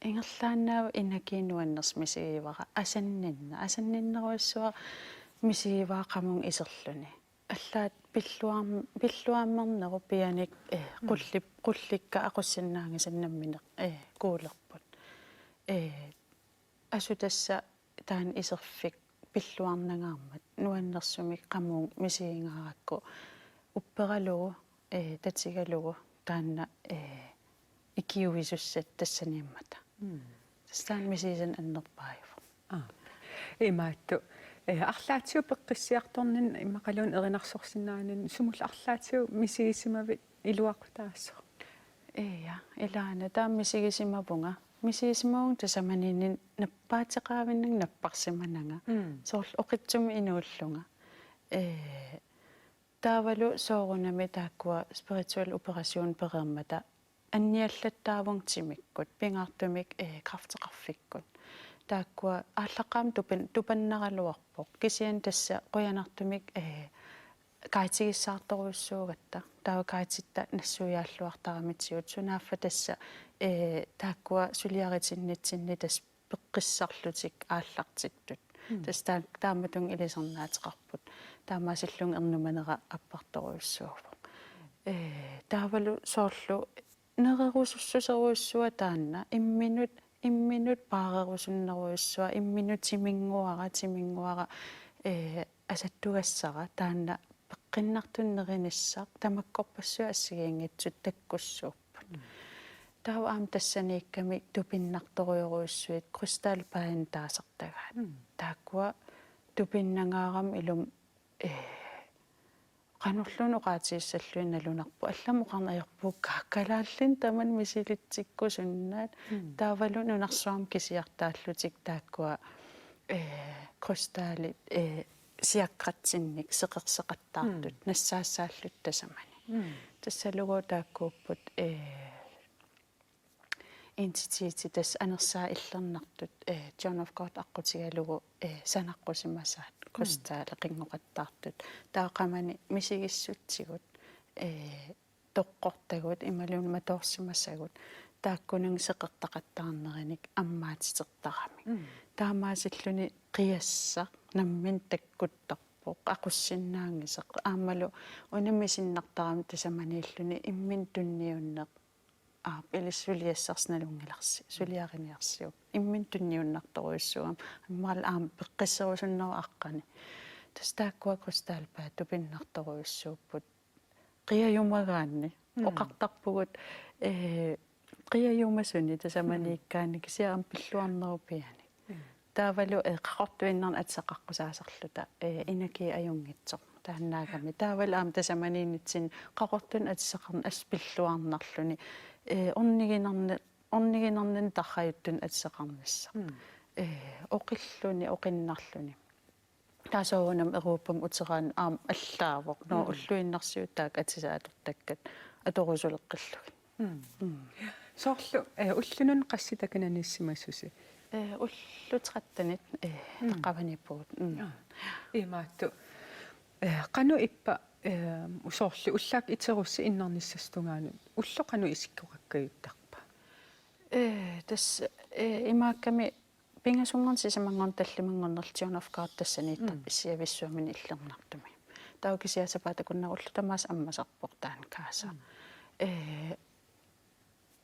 ингерлааннаава инакиинуаннерс мисигивара асанниннеруиссуа мисигиваақамун исерлүни аллаат пиллуаммернеру пианик qullikka aqussinnaangisannammineq kuulerput асутасса таан исерфик пиллуарнагаармат нуаннерсумик qamung мисигингааракку уппералугу татигалугу таанна икиуисуссат тассаниаммата тастаан мисиисан аннерпааюв имаатту арлаатиу пеққиссиарторнин иммақалуун эринарсорсинаанин сумул арлаатиу мисигисимавит илуақутаассо илаана таам мисигисимавунга мисигисимавун тасаманинин наппаатеқаавиннаг наппарсиманага соорл оқитсуми инууллунга таавалу соорунами тааккуа спиритуал операцион перермата анниаллаттаавунгтимиккут пингаартумик крафтеқарфиккут тааккуа ааллаққаам тупаннаралуарпоқ кисиан тасса қуянартумик каатигиссаарторуйссуугатта таава каатитта нассуяаллуартарамитсиут сунааффа тасса тааккуа сулиаритиннитсинни тас пеққиссарлутик ааллартиттут тас тааматун илисернаатеқарпут таамаасиллун ернуманера аппарторуйссуувоқ таавалу соорлу нерерусуссусеруйссуа таанна имминут паарерусуннеруйссуа имминут тимингуара асаттугассара таанна пеққиннартуннеринissaq тамаккорпассуа ассигиингитсут таккуссууппут таава аам тассаниикками тупиннарторуйоруйссуит кристалпаан таасартагаат тааккуа тупиннангаарам илум qanulluun uqaatiissallуин налунарпу алламоqarnaajorpuu kaakalaallin taman misilitsikkusunnaat taavalu nunarsuam kisiartaallutик тааккуа кристалит сиаккратсинник сеқерсеқаттаартут нассаассааллут тасамани тассалугу тааккууппут entity тас анерсаа иллернартут John of God аққутигалугу санаққусимасаат кристаале қингоқаттаартут таақамани мисигиссутсигут тоққортагут ималуун маторсимасагут тааккунун сеқертақаттаарнериник аммаатитертарами таамаасиллуни қиасса наммин таккуттарпоқ ақуссиннаангисеқ аамалу унаммисиннартарами тасаманииллуни иммин тунниуннеқ пилиссулиассарсналунгиларси сулиарiniarsiu иммин тунниуннарторуйссугам аммарал аам пеққиссерусуннеру аққани тастааккуа кристалпаа тупиннарторуйссууппут қиаюмагаанни оқартарпугут қиаюмасуни тасаманииккаани кисиарам пиллуарнерупиани таавалу қақортуиннарна атсақаққусаасарлута инаки аюнгитсоқ тааннаагами таавал аам тасаманиинитсин қақортун атсақарна аспиллуарнарлуни орнигинарне орнигинернан тарраюттун атсеқарнисса оқиллуни оқиннарлуни таасоонам Европам утераан аам аллаавоқ ноо уллуиннарсиутаак атисаатуттаккат аторусулеққиллуги соорлу уллунун qassitакананиссимассуси уллутеқаттанит таққаваниппугут имаатту кану иппа усоорлу уллаак итерусси иннарниссастунгаанут улло кану исиккоқаккаюттарпа тас имаакками пингасунгорн сисамангорн таллимангорнерлтиорнафкаат тассанииттар иссиависсуамини иллернартуми таукисиасапаата куннаруллу тамаас аммасарпоқ таан кааса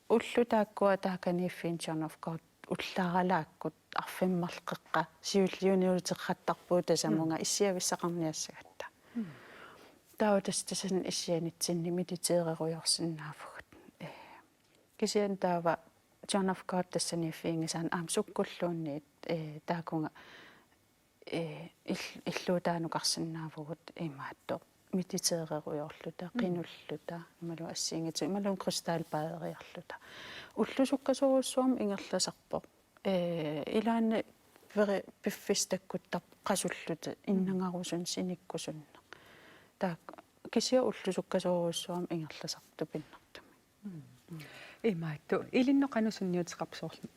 уллу тааккуа тааканиффинчорнафкаат уллааралааккут арфиммарлеққа сиуллиуниулитерраттарпуу тасамунга иссиависсақарниассагатта таутастасан иссианитсинни милитеереруйорсиннаафгут кисиан таава John тассаниффингисаан аам суккуллуунниит таакунга иллуутаанукарсинаавгут имаатто милитеереруйорлута қинуллута ималу ассиингиту ималун кристаллпаериарлута уллусуккасоруссуам ингерласарпоқ илаанна вери пиффистаккуттар қасуллута иннангарусун синиккусунна таак кисиа уллусуккасоруссуам ингерласарту пиннартуми имаатту илинно канусунниутеқарсоорлу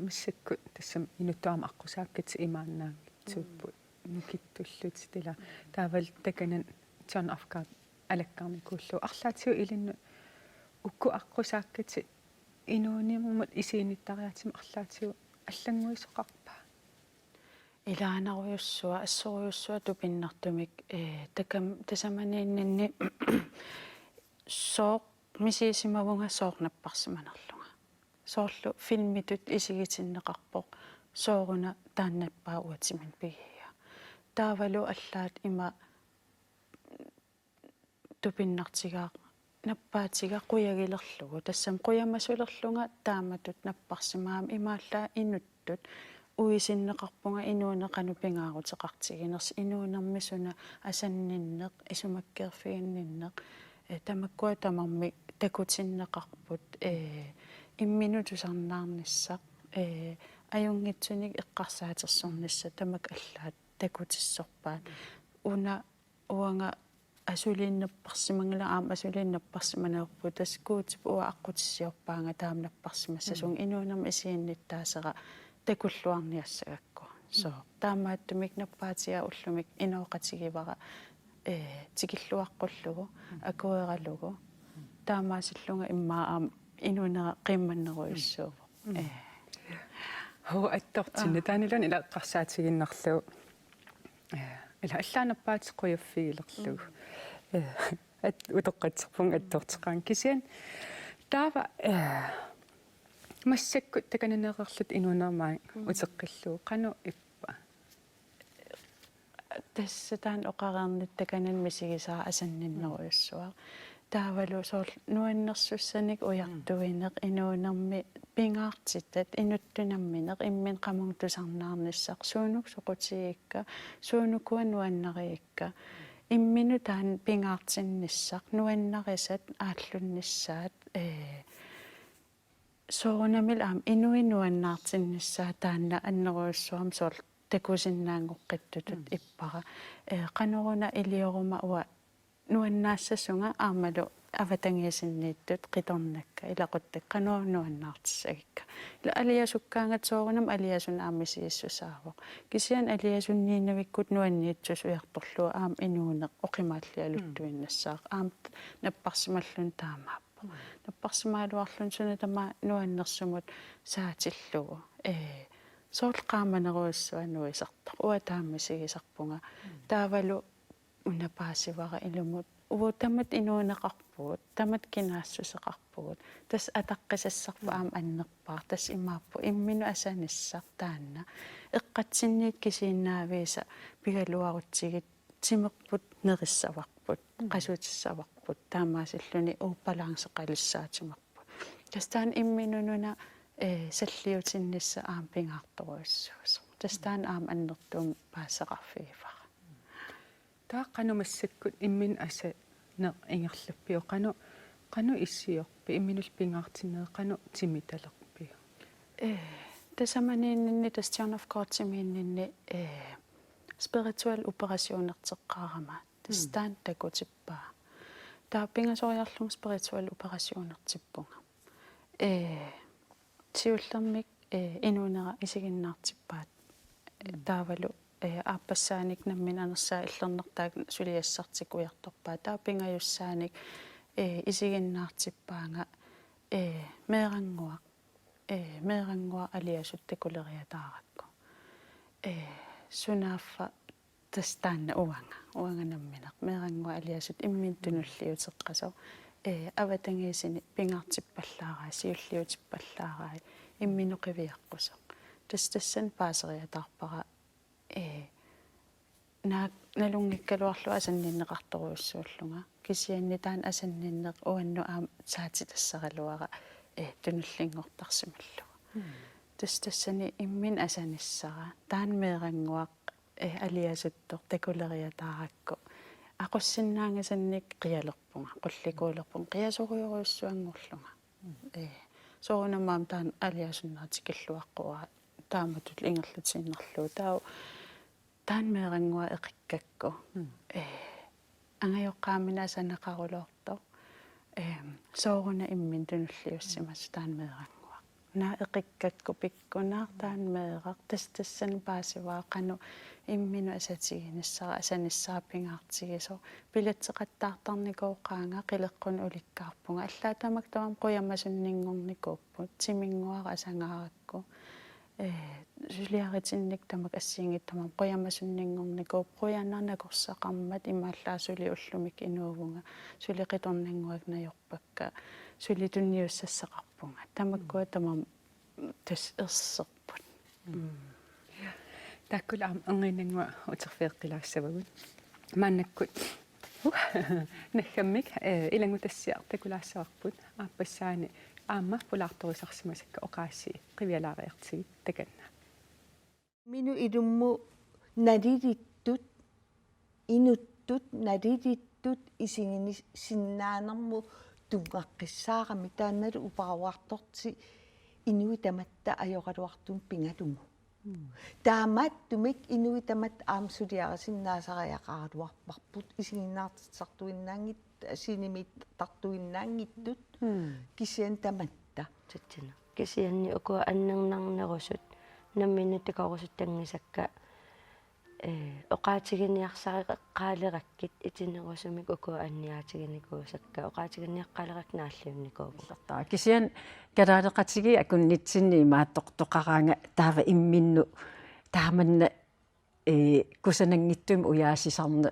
массакку тассам инуттуама аққусааккат имааннаангитсууппу нукиттуллут тила таавал таканан John of God алаккарникууллу арлаатиу илинну укку аққусааккат инууниммут исииниттариатим арлаатиу аллангуисоқарпа илаанаруйуссуа ассоруйуссуа тупиннартумик такам тасаманииннанни соо мисисимавунга соорнаппарсиманерлунга соорлу филмитут исигитиннеқарпоқ сооруна тааннаппаа уатиман пигия таавалу аллаат има тупиннартигаа наппаатига қуягилерлугу тассам қуямасулерлунга тааматут наппарсимаам имааллаа инуттут уисиннеқарпунга инуунеқану пингаарутеқартигинерс инуунермисуна асанниннеқ исумаккерфигинниннеқ тамаккуа тамарми такутиннеқарпут имминутусарнаарниссақ аюнгитсуник эққарсаатерсорнисса тамак аллаат такутиссорпаат уна уанга асулииннаппарсимангала аама асулииннаппарсиманеерпу таскуутип уа аққутиссиорпаанга таамнаппарсимассасун инуунерми исиинниттаасера такуллуарниассагакку со таамааттумик наппаатиа уллумик инооқатигивара тикиллуаққуллугу акуералугу таамаасиллунга иммаа инуунера қимманнеруйуссууву хо аттортинна таанилун илаққарсаатигиннарлу ила аллаанаппаатеққуяффигилерлугу утоққатсерпун аттортеқаан кисиан таава массаккут такананеерлут инуунермаа утеққиллуу қану иппа тассатаан оқараарнит таканан мисигисаа асанниннеруйуссуа таавалу соол нуаннерсуссаник уяртуинеқ инуунерми пингаартиттат инуттунамминеқ иммин қамунгтусарнаарниссақ суунук соқутигикка суунукуа нуаннариикка иммину таан пингаартинниссақ нуаннарисат ааллуннissaат соорунамил аам инуинуаннаартиннissaа таанна аннеруйуссуам соол такусиннаангоққиттутут иппара қанеруна илиорума уа нуаннаассасунга аамалу аватангиасиннииттут қиторнакка илақуттак қануарнуаннаартиссагикка ила алиасуккаангат соорунам алиасун аамисииссусаавоқ кисиан алиасунниинавиккут нуанниитсус уярторлуа аам инуунеқ оқимааллиалуттуиннассаақ аам наппарсималлун таамааппа наппарсимаалуарлун суна тама нуаннерсумут саатиллугу соолқааманеруиссуануисартар уа тааммисигисарпунга таавалу унапаасивара илумут уутамат инуунеқарпугут тамат кинаассусеқарпугут тас атаққисассарпа аам аннерпаар тас имааппу иммину асаниссар таанна эққатсинниит кисииннаависа пигалуарутсигит тимерпут нериссаварпут қасутиссаварпут таамаасиллуни уупалаансеқалиссаатимарпут тас таан имминунуна саллиутиннисса аам пингаарторуиссуус тас таан аам аннертуум паассеқарфигифара тааққану массаккут иммин аса не ингерлаппио қану иссиорпи имминул пингаартиннеэ қану тимиталерпиу Tasamaniinni tastiarnafqaartimiinninni spiritual operationerteqqaarama tastaan takutippaa taapingasoriarlung spiritual operationertippunga tiullermik inuunera isiginnaartippaat taavalu aappasaanik nammin anersaa illernertaak suliassartikuiartorpaa taapingajusaanik isiginnaartippaanga meerangua aliasuttikuleriataarakko sunaaffa tastaanna uanga namminaq meerangua aliasut immiintunulliuteqqaso avatangiisini pingaartippallaara siulliutippallaara imminuqiviaqqusoq tastassan paaseriataarpara nalungikkaluarlu asanninneqartoruussuullunga kisiannitaan asanninneq uannu aam saati tassaraluara tunullingortarsimallu tastassani immin asanissara taan meeranguaq aliasuttor takuleriataarakko aqussinnaangasannik qialerpunga qullikuulerpun qiasoriuruussuangorlunga soorunammaam taan aliasunnaatikalluaqqua taamatut ingerlutiinnerluu taan meerangua eqikkakku angajoqqaamina asanaqarulorto sooruna immin tunulliussimas taan meerangua naa eqikkakku pikkunaar taan meeraq tastassan paasivaaqanu imminu asatiginissara asanissaapigaartigiso pilatseqattaartarnikooqqaanga qileqqun ulikkaarpunga allaatammak tamam qoyammasunninngornikuupput timinguara asangaarakku suliaritinnik tamak assiingit tamam qoyammasunninngornikuup qoyanarnakorsaqarmat imaallaasuli ullumik inuuvunga suliqitornanguak najorpakka sulitunniussaqarpunga tamakkua tamam tas erserput takkula anginnangua uterfiiqqilaassavagut maannakkut naggammik ilangutassiartakulaassarput aappassaani aamma pulaartorisarsimasakka oqaassi qivialaariartigit takanna minu idummu nalilittut inuttut nalilittut isingini sinnaanermu tungaqqissaarami taannalu uparawaartorti inuitamatta ajoraluartun pingalumu taamattumik inuitamat aamsuliarisinnaasaриақаралуарпарпут isiginnaartitsartuinnaangit sinimit tartuinnaangittut kisian tamatta tatsina kisianni uku annernarnerusut namminuttakorusut tangisakka oqaatiginiarsariqaaleqakkit itinerusumik uku anniaatiginikuusakka oqaatiginiaqqaaleqak naalliunnikuupu kisian kalaaleqatigi akunnitsinni maattortoqaraanga taava imminnu taamanna kusananngittum uyaasisarne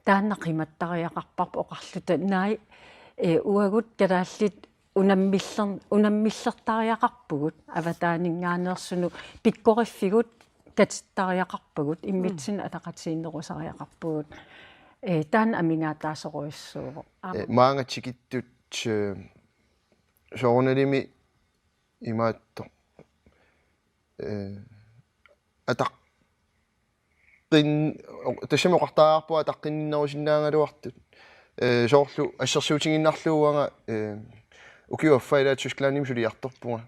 taannaqimattariaqarparpu oqarluta naai uagut kalaallit unamillertariaqarpugut avataaninngaaneersunu pikkoriffigut katittariaqarpugut immitsin ataqatiinnerusariaqarpugut taan amingaataasoruissuuvo maangatsikittut soorunalimi imaatto tassimoqartaaqarpua taqqinninnerusinnaangaluartut soorlu assersuutiginnarluuanga ukiuaffailaa Tysklandim suliartorpunga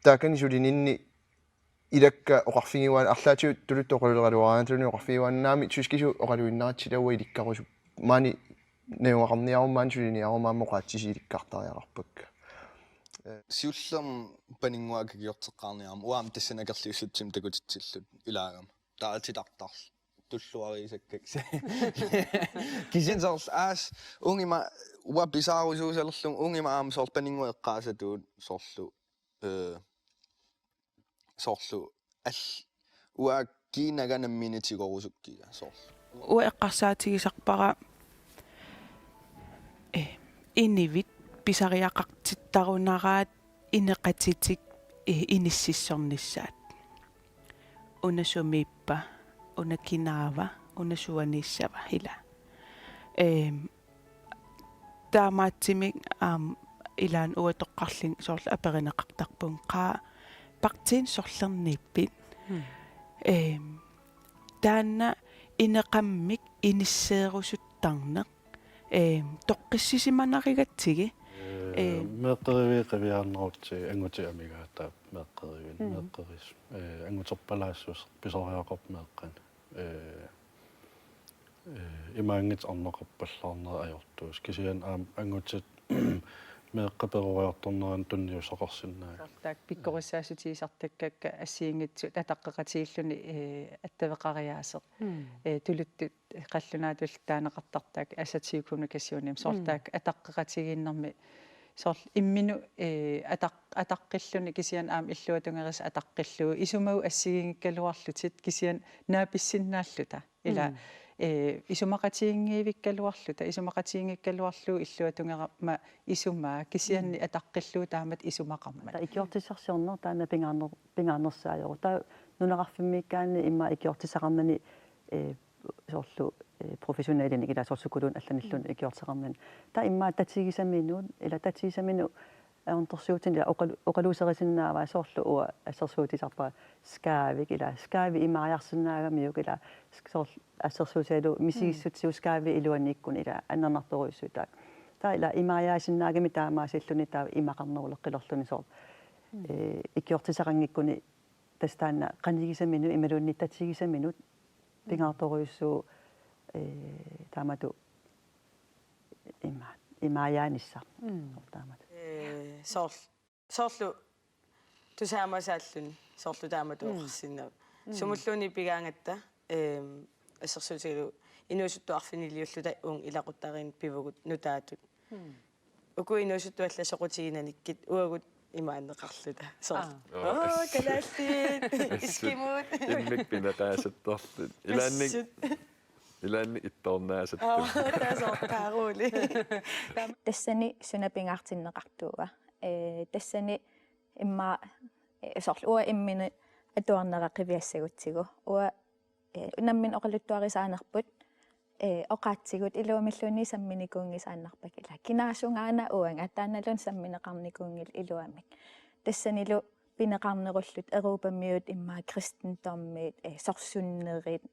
taakani sulininni ilakka oqarfigiwaan arlaatiut tuluttoquleraluaraanatuni oqarfigiwaannaami tyskisu oqaluinnaatsilaua ilikkarusu maani neuaqarniarummaan suliniarumaammo qaatsisiilikkaartariaqarpakka siullerm paninguakagiorteqqaarniaram uaam tassanakerliussutsim takutitsillut ilaagam taatitartarl tulluarisakkak kisinserl aas ungima uapisaarusuusalerlung ungima aam soorl paningueqqaasatuut soorlu all uakkiinaganamminitikorusukkiga soorl ueqqarsaatigisarpara inivit pisariaqartittarunaraat ineqatitik inississornissaat unasumippa unakinaava unasuanissava hila taamaatsimik ilaan uatoqqarling soorla aperineqartarpun qaa partiin sorlernippit taanna ineqammik inisseerusuttarneq toqqissisimanarigatsigi meeqqeriviiqaviarnerutsi angutiamigaata meeqqerivin meeqqeris anguterpalaassus pisoriaqorp meeqqan imaangit arneqarpallarner ajortuus kisian angutit meeqqaperoriartorneran tunniusaqarsinnaa taak pikkorissaasutiisartakkakka assiingitsut ataqqeqatiilluni attavеqariaaseq tuluttut qallunaatull taaneqartartaak assatiikumnikassuunim soortaak ataqqeqatigiinnermi soorl imminu ataqqilluni kisian illuatungeris ataqqilluu isumau assigiingikkaluarlutit kisian naapissinnaаллута ила исумақатиингиивиккалуарлута исумақатиингиккалуарлуу иллуатунгерама исумаа кисианни атаққиллуу таамат исумақарма икиортисарсиорнер таана пингаанерсаажору таа нунеқарфиммиккаани имма икиортисақарнани соорлу профессионалини килаасорсукулуун алланиллун икиортисақарнани таа имма татигисаминуут ила татигисамину аунтерсуутин оқалуусерисиннааваа соорлу уа ассерсуутисарпаа скаавик ила скаави имариарсинаагамиук ила соорлу ассерсуусаалу мисигиссутсиу скаави илуанииккун ила аннернарторуиссутаа таа ила имариаасиннаагами таамаасиллуни таа имақарнерулеққилорлуни соор икиортисақангиккуни тастаана қанигисамину ималуунни татигисаминут пингаарторуиссуу таамату имааяанисса таамату соорлу тусаамасааллуни соорлу таамату оқарсиннаа сумуллууни пигаангатта ассерсуутигилу инуусуттуарфинилиуллута уун илақуттарин пивугут нутаатут уку инуусуттуалла соқутигинаниккит уагут имааннеқарлута соорлу калааллит искимут иммик пинеқаасаттарлут илаанни итторнаасат таасортаарули тассани сунапингаартиннеқартуува тассани имма соорлу уа иммини атуарнерақивиассагутсигу уа наммин оқалуттуарисаанерпут оқаатсигут илуамиллуни самминикуунгисааннарпак ила кинаасунгаана уанг атааналун самминеқарникуунгил илуамик тассанилу пинеқарнеруллут эрупаммиут иммаа кристентормиит сорсуннерит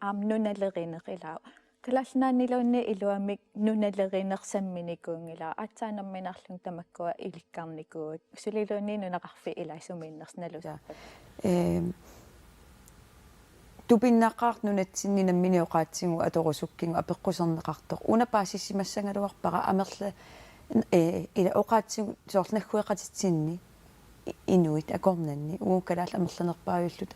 нуналеринеқилаа калаалнаанилуунни илуамик нуналеринерсамминикуунгила атсаанерминарлун тамаккуа иликкарникуут сулилуунни нунеқарфи илаасумииннерсналуса тупиннаққарт нунатсинни намминиоқаатсигу аторусуккингу апеққусернеқартоқ унапаасиссимассангалуарпара амерла ила оқаатсигу соорлнаггуеқатитсинни инуит акорнанни уукалаал амерланерпаавиллут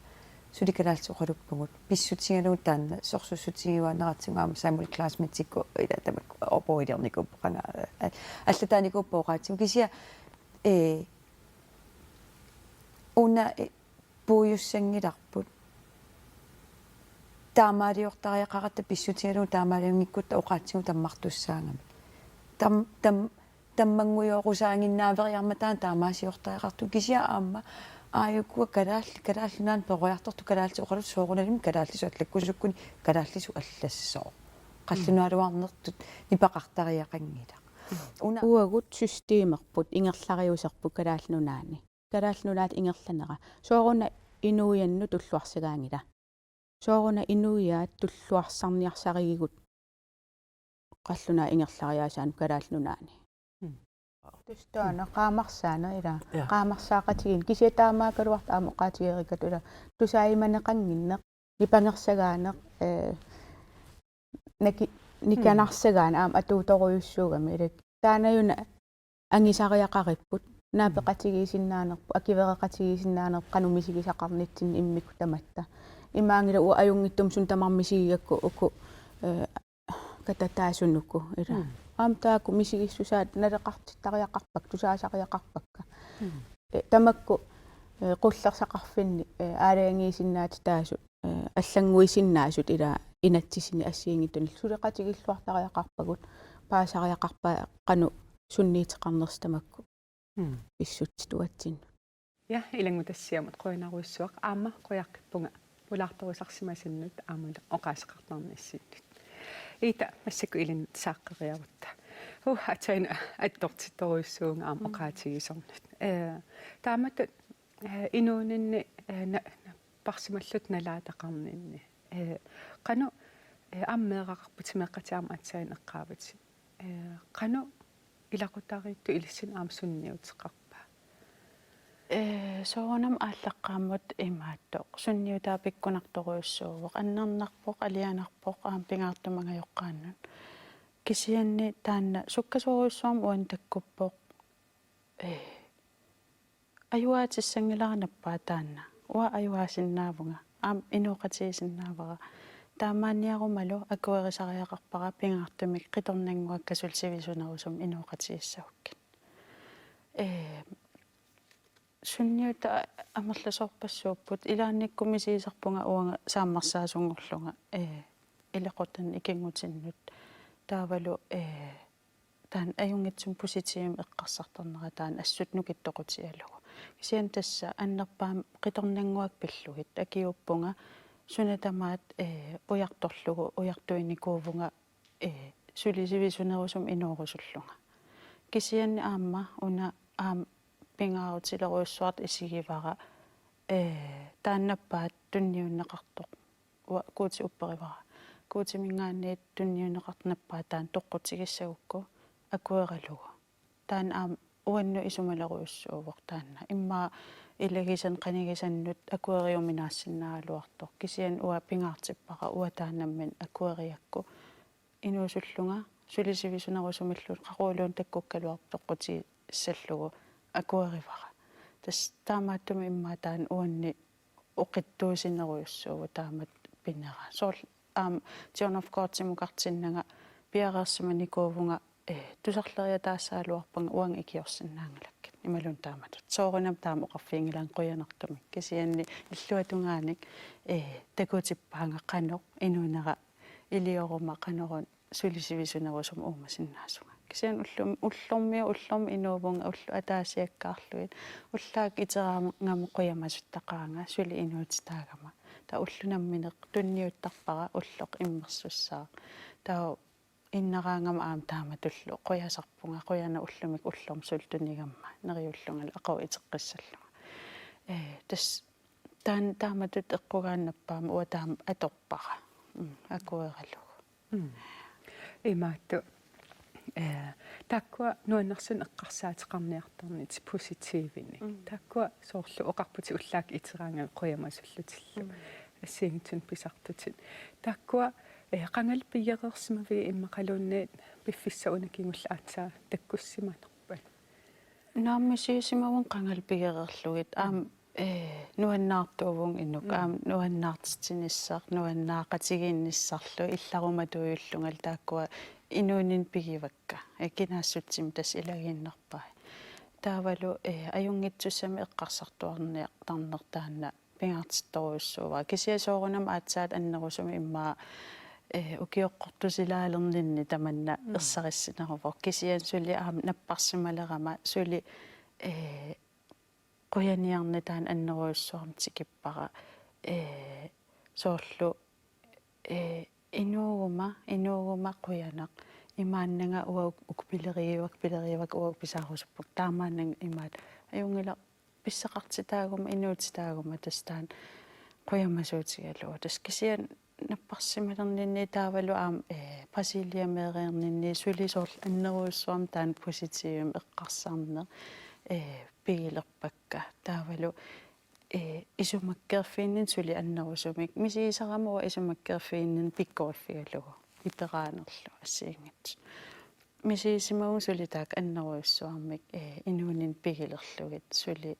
суликалаалсоқалуппугут писсутсигалуу таанна сорсуссутсигиваанератсугаама самул классматикку ила тамак опоилерникуппоқанга аллатааникуппооқаатсигу кисия уна пуйуссангиларпут таамаалиортариақаратта писсутигалуу таамаалиунгиккутта оқаатсигу таммартуссаангами таммангуйоорусаангиннаавериарма таамаасиортариақарту кисия аама ааюккуа калааллунаан пероярторту калаалти оқалут соорулалим калааллису аллаккусуккуни калааллису аллассоо қаллунааруарнертут нипақартариақангила уагут системерпут ингерлариусерпу калааллунаат ингерланера сооруна инуианну туллуарсагаангила сооруна инуиаат туллуарсарниарсаригигут қаллунаа ингерлариаасаан калааллунаани тустаана qaamarsаана ила qaamarsаақатигин кисиатаамаакалуарта аамоқаатигерикатула тусаиманеқангиннеқ нипангерсагаанеқ никанарсагаана аам атууторуйуссуугами ила таанаюна ангисариақариппут наапеқатигисиннаанерпу акивереқатигисиннаанерпу қанумисигисақарнитсин иммикку таматта имаангила уа аюнгиттум сун тамармисигиакку уку кататаасунукку ила аамтааку мисигиссусаат налеқартиттариақарпак тусаасариақарпакка тамакку qullersaqarfinni aalangisiinnaati taasut аллангуисиннаасут ила инатсисини ассиингиттуни сулеқатигиллуартариақарпагут паасариақарпа қану сунниитеқарнерстамакку писсутси туатсин я илангутассиамат қуинаруиссуақ аама қуяққиппунга улаарторусарсимасиннут аамале оқаасеқартарнисситтут ита массаку илин сааққериарутта атаина аттортитторуиссуунга аама оқаатигисорнут тааматут инуунинни парсималлут налаатақарнинни қану аммеэқарпутимеққатиарма атсаин эққаавати қану илакутариитту илиссин аамсунниутеқарпа соонам ааллаққааммут имааттоқ сунниутаа пиккунарторуйуссууоқ аннернарпоқ алианарпоқ аам пингаартумагайоққааннут кисианни таанна суккасоруйуссуарм уан таккуппоқ аюаатиссангиларанаппаа таанна уа аюаасиннаавунга аам инуоқатиисиннаавара таамааниарумалу акуэрисариақарпара пингаартумик қиторнангуакка сулсивисунерусум инуоқатииссавуккин сунниута амерласорпассууппут илаанниккуми сиисарпунга уанга сааммарсаасунгорлунга илеқутан икингутиннут таавалу таан аюнгитсум поситивим эққарсарторнера таан ассут нукиттоқутиалугу кисиан тасса аннерпаам қиторнангуак пиллугит акиуппунга сунатамаат уярторлугу уяртуиникуувунга сулисивисунерусум инуорусуллунга кисианни аама уна аам пингаутилеруйуссуарт исигивара тааннаппаат тунниуннеқартоқ уа куути упперивара куутимингаанниит тунниуннеқартнаппаа таан тоққутигиссагукку акуералугу таан аам уанну исумалеруйуссуувоқ таанна имма илагисан қанигисаннут акуериуминаассиннаалуартоқ кисиан уа пингаартиппара уа таанаммин акуериакку инуусуллунга сулисивисунерусумиллут қақуулуун таккуккалуарп тоққути иссаллугу акуеривара тас таамааттуми имма таан уанни оқиттуусинеруйуссууву таамат пинера соор аам John of God симукартиннага пиареерсиманикуувунга тусарлерия таассаалуарпанга уан икиорсиннаангалаккит ималун тааматут соорунам таама оқарфиингилаан қуянартумик кисианни иллуатунгааник такутиппаанга қано инуунера илиорума қанорун сулисивисунерусум уумасиннаасунга кисиан уллорми инуувунга уллу атаасиаккаарлуит уллаак итераамгама қуямасуттақаанга сули инуутитаагама та уллунамминеқ тунниуттарпара уллоқ иммерсуссаа таа иннараангама аам тааматуллу қуясарпунга қуяна уллумик уллорм султунигамма нериуллунгала ақау итеққиссаллуга тас таан тааматут эққугааннаппаама уа таам аторпара акуералугу имаатту таккуа нуаннерсун эққарсаатеқарниарторнит поситивини таккуа соорлу оқарпути уллаак итераангами қуямасуллутиллу ассиингитсун писартутит таккуа qangal piyaqersmavi immaqaluunniit piffissaunikingulла аатсаа таккуссиманерпат нааммисиисимавун qangal piyaqerlugit aam nuannaartuuvun innuk aam nuannaartitinissaar nuannaaqatigiinnissarlu illarumatuuyullungal taakkua inuunin pigivakka kinaassutsim tas ilagiinnerpai taavalu ajungitsussami eqqarsartuarniaqtarnertaanna pingaartittoruussuuva kisiasoorunam aatsaat annerusumi immaa ukioqqortusilaalerninni tamanna ersarissinaruvor kisian suli aam napparsimalerama suli qoyaniarni taan anneruussuarmtikippara soorlu inuuguma qoyanaq imaannanga uwa ukpileriivak uwa pisaarusuppak taamaannang imaat ajungila писсақартитаагума инуутитаагума тастаан қуямасуутигалуа тас кисиан наппарсималернинни таавалу аам брасилиамеериернинни сулисоорл аннеруйуссуарм таан поситивим эққарсаарнер пигилерпакка таавалу исумаккерфииннин сули аннерусумик мисиисарамуа исумаккерфииннин пиккорфигалугу ипераанерлу ассиингат мисиисимагун сули таак аннеруйуссуармик инуунин пигилерлугит сули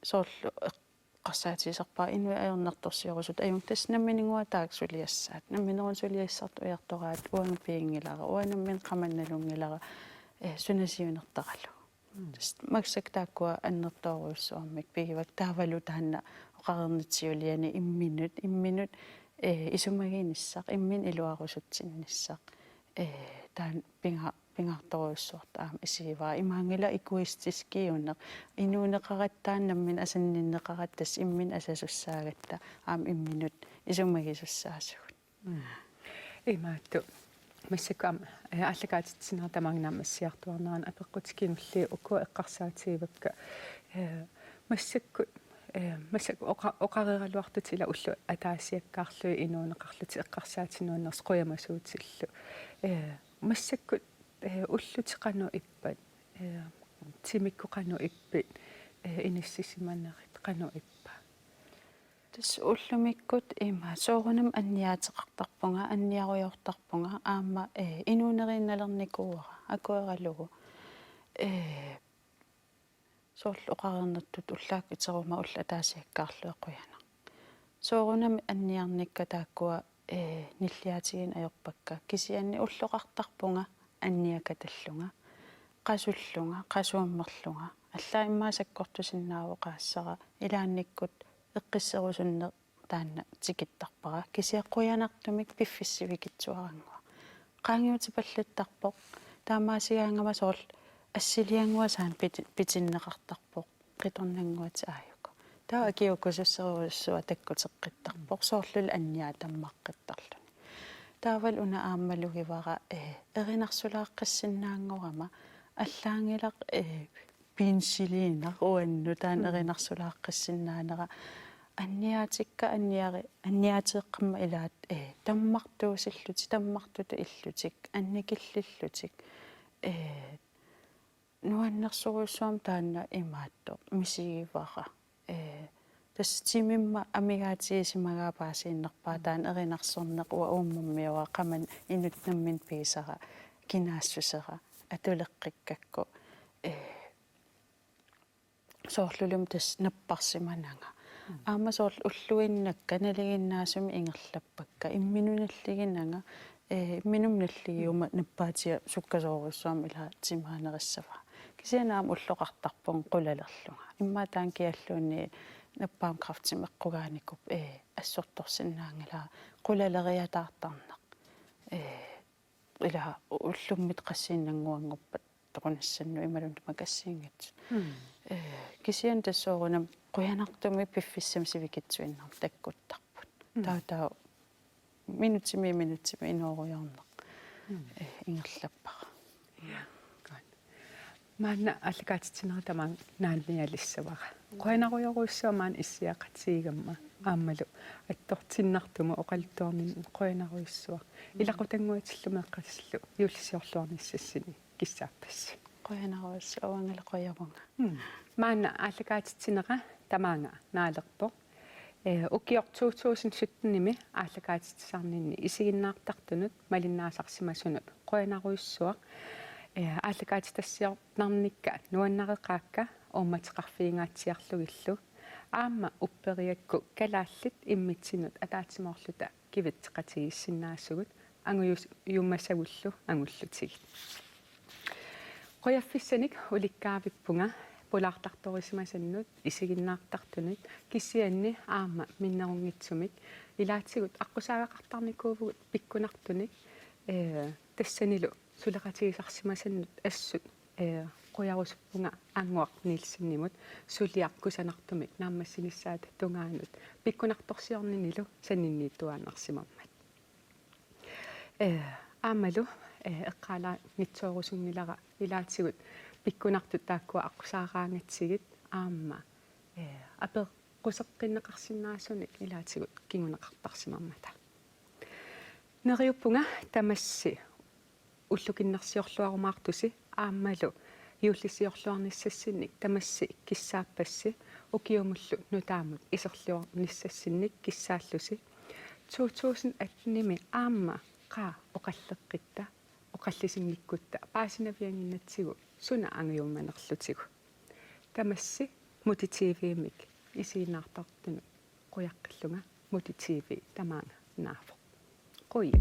соорлу эққарсаатисарпаа инуи аернарторсиорусут аюн тас намминингуа таак сулиассаат намминерун сулиассарту уяртораат уанга пиингилара уанаммин қаманналунгилара сунасиунертаралу тас максак тааккуа аннерторуйуссуармик пигивак таавалу таанна оқарернитсиулиани имминут исумагиниссақ иммин илуарусутсинниссақ таан пингаарторуйуссуарт аама исиваа имаангила икуистискиунеқ инуунеқараттааннаммин асанниннеқарат тас иммин асасуссаагатта аама имминут исумагисуссаасугут имаатту массакам аллагаатитсинер тамагнаамассиартуарнеран апеққутикинулли уку эққарсаатиивакка массакку масак оқарералуартутила уллу атаасиаккаарлуи инуунеқарлути эққарсаатинуаннерс қуямасуутиллу массаккут уллутеқану иппат тимиккоқану иппит иниссисиманерит қану иппа тас уллумиккут има соорунам анниаатеқартарпунга анниаруйортарпунга аама инуунеринналерникууара акуералугу соорл оқарернаттут уллаак итерума улла таасиаккаарлуэқуяна соорунам анниарникка тааккуа ниллиатигин аёрпакка кисианни уллоқартарпунга анниакаталлунга qasullunga qasuummerlunga аллаа иммаасаккортусиннааву qaassara илаанниккут эққиссерусунне таанна тикиттарпара кисиаққуянартумик пиффиссивикитсуарангуа qaangiuti паллаттарпоқ таамаасигаангама соорл ассилиангуа саан питиннеқартарпоқ қиторнангуати ааюко таа акиукусуссеруссуа таккутеққиттарпоқ соорлул анниаа таммаққиттарлуни таавал уна ааммалугивара эринарсулааққиссиннаангорама аллаангилақ пенсилиинар уанну таан эринарсулааққиссиннаанера анниаатикка анниаатеэққамма илаат таммартуусиллути таммартута иллутик анникиллиллутик нуаннерсоруссуам таанна имаатто мисигивара тас тимимма амигаатиисимагаапаасииннерпаа таан эринарсорнеқ ууммуммиуа қаман инутнаммин писара кинаассусера атулеққиккакку соорлулум тас наппарсиманага аама соорл уллуиннакка налигиннаасуми ингерлаппакка имминуналлигинага имминумналлигиума наппаатиа суккасооруссуам ила тимаанериссава кисианаам уллоқартарпун қулалерлунга иммаатаан киаллуунни наппаам крафтимеққугааникуп ассорторсиннаангила қулалериатаартарнақ ила уллуммит qassiinnanguangorpat toqunassannu imalun makassiingats kisian tassoorunam quyanartumi piffissam sivikitsuinnarm takkuttarput tau minutimi inuorujorneq ingerlappara маана аллакаатитсинера тамаан наанниалиссавара қуянаруйоруссуамаан иссиақатсигамма ааммалу аттортиннартума оқалтуарнин қуянаруйссуа илақутангуатиллума эққассаллу юллисиорлуарниссассини киссааппасси қуянаруйссу авангала қуявунга маана аллакаатитсинера тамаанга наалерпо укиор 2017-ними аллакаатитсарнинни исигиннаартартунут малиннаасарсимасунут қуянаруйссуа ааллакаатитассиор нарникка нуаннареқаакка оомматеқарфиингаатсиарлугиллу аама уппериакку калааллит иммитсинут атаатимоорлута кивитсеқатигиссиннаассугут ангуюс юммасагуллу ангуллутигит қояффиссаник уликкаавиппунга пулаартарторисимасаннут исигиннаартартунит киссианни аама миннерунгитсумик илаатсигут аққусаагақартарникуувгут пиккунартуник тассанилу сулеқатигисарсимасаннут ассут қуярусуппунга ангуақ нилсиннимут сулиақкусанартумик нааммассинissaат тунгаанут пиккунарторсиорнинилу санинниитуаанерсимаммат аамалу эққала нитсоорусунгилара илаатсигут пиккунартут тааккуа аққусаараангатсигит аама апеққусеққиннеқарсинаасуник илаатсигут кингунеқартарсимаммата нериуппунга тамасси уллукиннерсиорлуарумаартуси ааммалу юуллисиорлуарниссассинник тамасси киссааппасси укиумуллу нутаамут исерлуарниссассинник киссааллуси 2018-ними аама қаа оқаллеққитта оқаллисинниккутта паасинавиангиннатсигу суна ангиумманерлутигу тамасси мутитивимик исииннаартартуну қуяққиллунга мутитиви тамаанга наафо қуи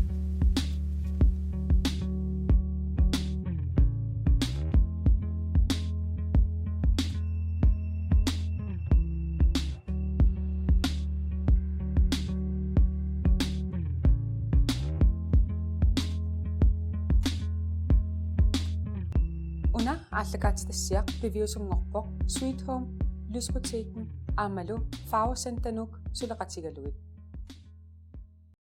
ааллакаатитассиақ пивиусунгорпоқ Sweet Home Lysbutikken аамалу Farvecenterнук сулеқатигалуит